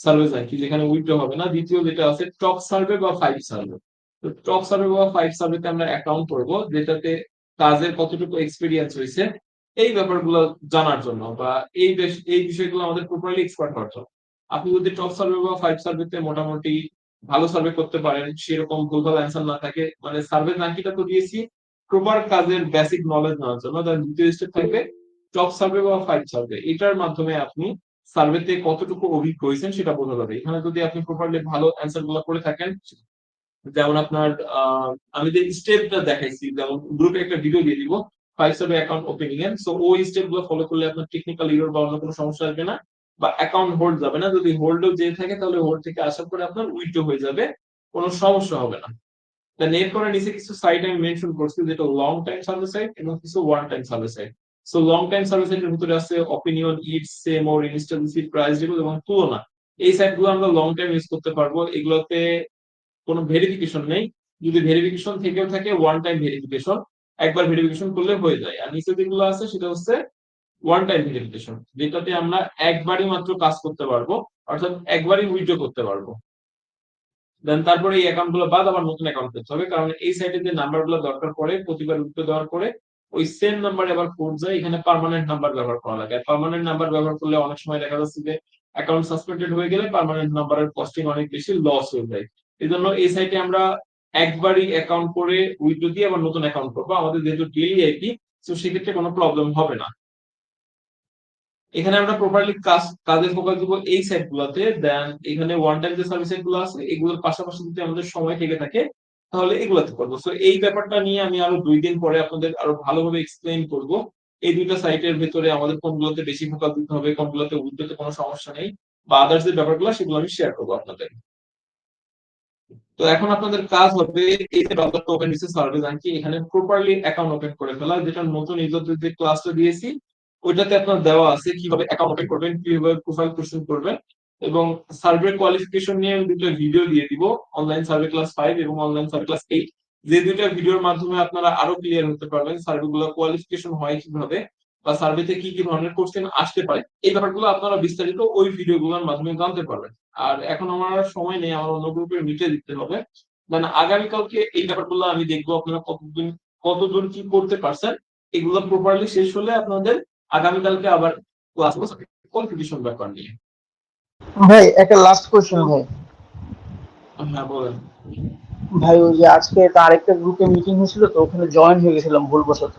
Speaker 1: সার্ভে কি, যেখানে উইথড্র হবে না। দ্বিতীয় যেটা আছে টপ সার্ভে বা 5 সার্ভে। তো টপ সার্ভে বা 5 সার্ভেতে আমরা অ্যাকাউন্ট করব, যেটাতে কাজের কতটুকু এক্সপেরিয়েন্স হয়েছে এই ব্যাপারগুলো জানার জন্য, বা এই বিষয়গুলো আমাদের প্রপারলি এক্সপার্ট হওয়ার জন্য। আপনি যদি টপ সার্ভে বা 5 সার্ভেতে মোটামুটি ভালো সার্ভে করতে পারেন, সেরকম ভুলভাল অ্যান্সার না থাকে, মানে সার্ভে র্যাঙ্কিংটা তো দিয়েছি প্রপার কাজের বেসিক নলেজ নেওয়ার জন্য। তার দ্বিতীয় স্টেপ থাকবে টপ সার্ভে বা 5 সার্ভে। এটার মাধ্যমে আপনি সার্ভেতে কতটুকু অভিজ্ঞ হয়েছেন সেটা বোঝা যাবে। এখানে যদি আপনি প্রপারলি ভালো অ্যান্সার গুলো করে থাকেন, যেমন আপনার আমি যে স্টেপটা দেখাইছি, যেমন গ্রুপে একটা ভিডিও দিয়ে দিব 5 সার্ভে অ্যাকাউন্ট ওপেনিং এর। সো ওই স্টেপ গুলো ফলো করলে আপনার টেকনিক্যাল এরর বা অন্য কোনো সমস্যা আসবে না, বা অ্যাকাউন্ট হোল্ড যাবে না। যদি হোল্ডও যে থাকে তাহলে হোল্ড থেকে আসার পরে আপনার উইথড্র হয়ে যাবে, কোনো সমস্যা হবে না। দেন এরপরে নিচে কিছু সাইট আমি মেনশন করছি, যেটা লং টাইম সার্ভিস সাইট এবং কিছু one time service site. So long time service সাইটের ভিতরে আছে opinion, it's, same or, instancy, price table এবং তুলনা। এই সাইটগুলো আমরা লং টাইম ইউজ করতে পারবো। এগুলোতে কোনো ভেরিফিকেশন নেই, যদি ভেরিফিকেশন থেকেও থাকে ওয়ান টাইম ভেরিফিকেশন, একবার ভেরিফিকেশন করলে হয়ে যায়। আর নিচে যেগুলো আছে সেটা হচ্ছে ওয়ান টাইম ভেরিফিকেশন, যেটাতে আমরা একবারই মাত্র কাজ করতে পারবো, অর্থাৎ একবারই উইথড্র করতে পারবো। দেন তারপরে এই অ্যাকাউন্ট গুলো বাদ আবার নতুন অ্যাকাউন্ট করতে হবে, কারণ এই সাইটে যে নাম্বার গুলো দরকার পড়ে প্রতিবার উইথড্র দেওয়ার পরে ওই সেম নাম্বারে আবার কোড যায়। এখানে পার্মানেন্ট নাম্বার ব্যবহার করা লাগে, আর পার্মানেন্ট নাম্বার ব্যবহার করলে অনেক সময় দেখা যাচ্ছে যে অ্যাকাউন্ট সাসপেন্ডেড হয়ে গেলে পার্মানেন্ট নাম্বারের কস্টিং অনেক বেশি লস হয়ে যায়। এই জন্য এই সাইটে আমরা একবারই অ্যাকাউন্ট করে উইথড্র দিয়ে আবার নতুন অ্যাকাউন্ট করবো। আমাদের যেহেতু ডেইলি আইপি, তো সেক্ষেত্রে কোনো প্রবলেম হবে না। এখানে আমরা প্রপারলি কাজে ফোকাস দিব এই সাইট গুলাতে। দেন এখানে ওয়ান টাইম যে সার্ভিস সাইট গুলো আছে এগুলোর পাশাপাশি যদি আমাদের সময় থেকে থাকে তাহলে এগুলাতে করবো। সো এই ব্যাপারটা নিয়ে আমি আরো 2 দিন পরে আপনাদের আরো ভালোভাবে এক্সপ্লেইন করব। এই দুইটা সাইটের ভেতরে আমাদের কোনগুলোতে বেশি ফোকাস দিতে হবে, কোনগুলোতে উল্টোতে কোনো সমস্যা নেই, বা আদার্স যে ব্যাপারগুলো সেগুলো আমি শেয়ার করবো আপনাদের। তো এখন আপনাদের কাজ হবে এই যে ব্রাউজারটা ওপেন দিচ্ছে সার্ভিস আনকি, এখানে প্রপারলি অ্যাকাউন্ট ওপেন করে ফেলা। যেটা নতুন ইউজারদের যে ক্লাসটা দিয়েছি ওইটাতে আপনার দেওয়া আছে কিভাবে অ্যাকাউন্ট ওপেন করবেন, কিভাবে প্রোফাইল প্রেজেন্ট করবেন, এবং সার্ভে কোয়ালিফিকেশন নিয়ে দুটো ভিডিও দিয়ে দিব, অনলাইন সার্ভে ক্লাস 5 এবং অনলাইন সার্ভে ক্লাস 8। যে দুইটা ভিডিওর মাধ্যমে আপনারা আরো ক্লিয়ার হতে পারবেন সার্ভে গুলো কোয়ালিফিকেশন হয় কিভাবে, বা সার্ভেতে কি কি ধরনের কোশ্চেন আসতে পারে, এই ব্যাপারগুলো আপনারা বিস্তারিত ওই ভিডিওগুলোর মাধ্যমে জানতে পারবেন। আর এখন আমার আর সময় নেই, আমার অন্য গ্রুপের মিটে দিতে হবে। মানে আগামীকালকে এই ব্যাপারগুলো আমি দেখবো আপনারা কতদূর কি করতে পারছেন। এগুলো প্রপারলি শেষ হলে আপনাদের আগামীকালকে আবার ক্লাস কোয়ালিফিকেশন ব্যাপার নিয়ে।
Speaker 4: ভাই একটা লাস্ট কোশ্চেন ভাই।
Speaker 1: হ্যাঁ বলেন।
Speaker 4: ভাই ওই যে আজকে তো আরেকটা গ্রুপে মিটিং হয়েছিল, তো ওখানে জয়েন হয়ে গেছিলাম ভুলবশত।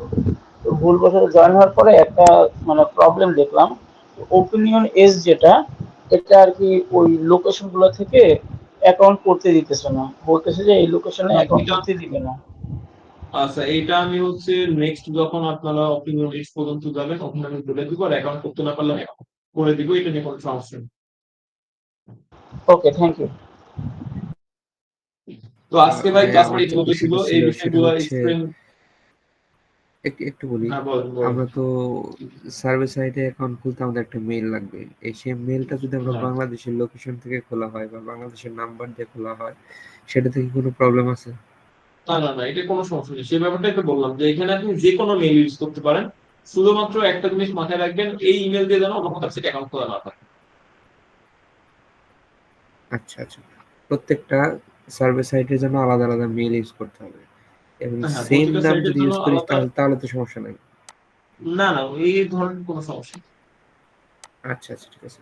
Speaker 4: তো ভুলবশত জয়েন হওয়ার পরে একটা মানে প্রবলেম দেখলাম, ওপিনিয়ন এজ যেটা, এটা আর কি ওই লোকেশন গুলো থেকে অ্যাকাউন্ট করতে দিতেছে না, বলতেছে যে এই লোকেশনে
Speaker 1: হ্যাঁ,
Speaker 4: অ্যাকাউন্ট
Speaker 1: এটা
Speaker 4: করতে দিবে না।
Speaker 1: আচ্ছা, এটা আমি হচ্ছে নেক্সট যখন আপনারা অপিনিয়ন লিস্ট পর্যন্ত যাবেন ওখানে আমি বলে দিব, আর অ্যাকাউন্ট করতে না পারলে আমি করে দিব, এটা নিয়ে কোনো সমস্যা নেই।
Speaker 4: ওকে, থ্যাংক ইউ।
Speaker 1: তো আজকে ভাই
Speaker 5: ভাই
Speaker 1: ক্লাস
Speaker 5: আমার
Speaker 1: এই
Speaker 5: যে
Speaker 1: পর্যন্ত ছিল,
Speaker 5: বিষয়টা
Speaker 1: এই
Speaker 5: ছিল সেটা
Speaker 1: বিষয়গুলো
Speaker 5: হচ্ছে
Speaker 1: এক্সপ্লেন।
Speaker 5: একটু বলি।
Speaker 1: হ্যাঁ বলেন বলেন।
Speaker 5: আমরা তো সার্ভিস সাইটে অ্যাকাউন্ট খুলতে আমাদের একটা মেইল লাগবে। এই সেই মেইলটা যদি আমরা
Speaker 1: হ্যাঁ।
Speaker 5: বাংলাদেশের লোকেশন থেকে খোলা হয় বা বাংলাদেশের নাম্বার দিয়ে খোলা হয়, সেটা থেকে কোনো প্রবলেম আছে?
Speaker 1: না না না, এটা কোনো সমস্যা নেই, সেই ব্যাপারটাই তো বললাম যে এখানে আপনি যে কোনো মেইল ইউজ করতে পারেন। শুধুমাত্র একটা জিনিস মাথায় রাখবেন, এই ইমেল দিয়ে যেন অন্য কোথাও থেকে অ্যাকাউন্ট খোলা না থাকে।
Speaker 5: আচ্ছা আচ্ছা, প্রত্যেকটা সার্ভিস সাইটের জন্য আলাদা আলাদা মেইল ইউজ করতে হবে এবং
Speaker 1: হ্যাঁ,
Speaker 5: সেম
Speaker 1: প্রতিটা
Speaker 5: নাম
Speaker 1: সাইটের
Speaker 5: যদি
Speaker 1: জন্য
Speaker 5: ইউজ করিস
Speaker 1: আলাদা।
Speaker 5: তাহলে তো সমস্যা নাই।
Speaker 1: না না, এই ধরনের কোনো সমস্যা নেই।
Speaker 5: আচ্ছা আচ্ছা, ঠিক আছে।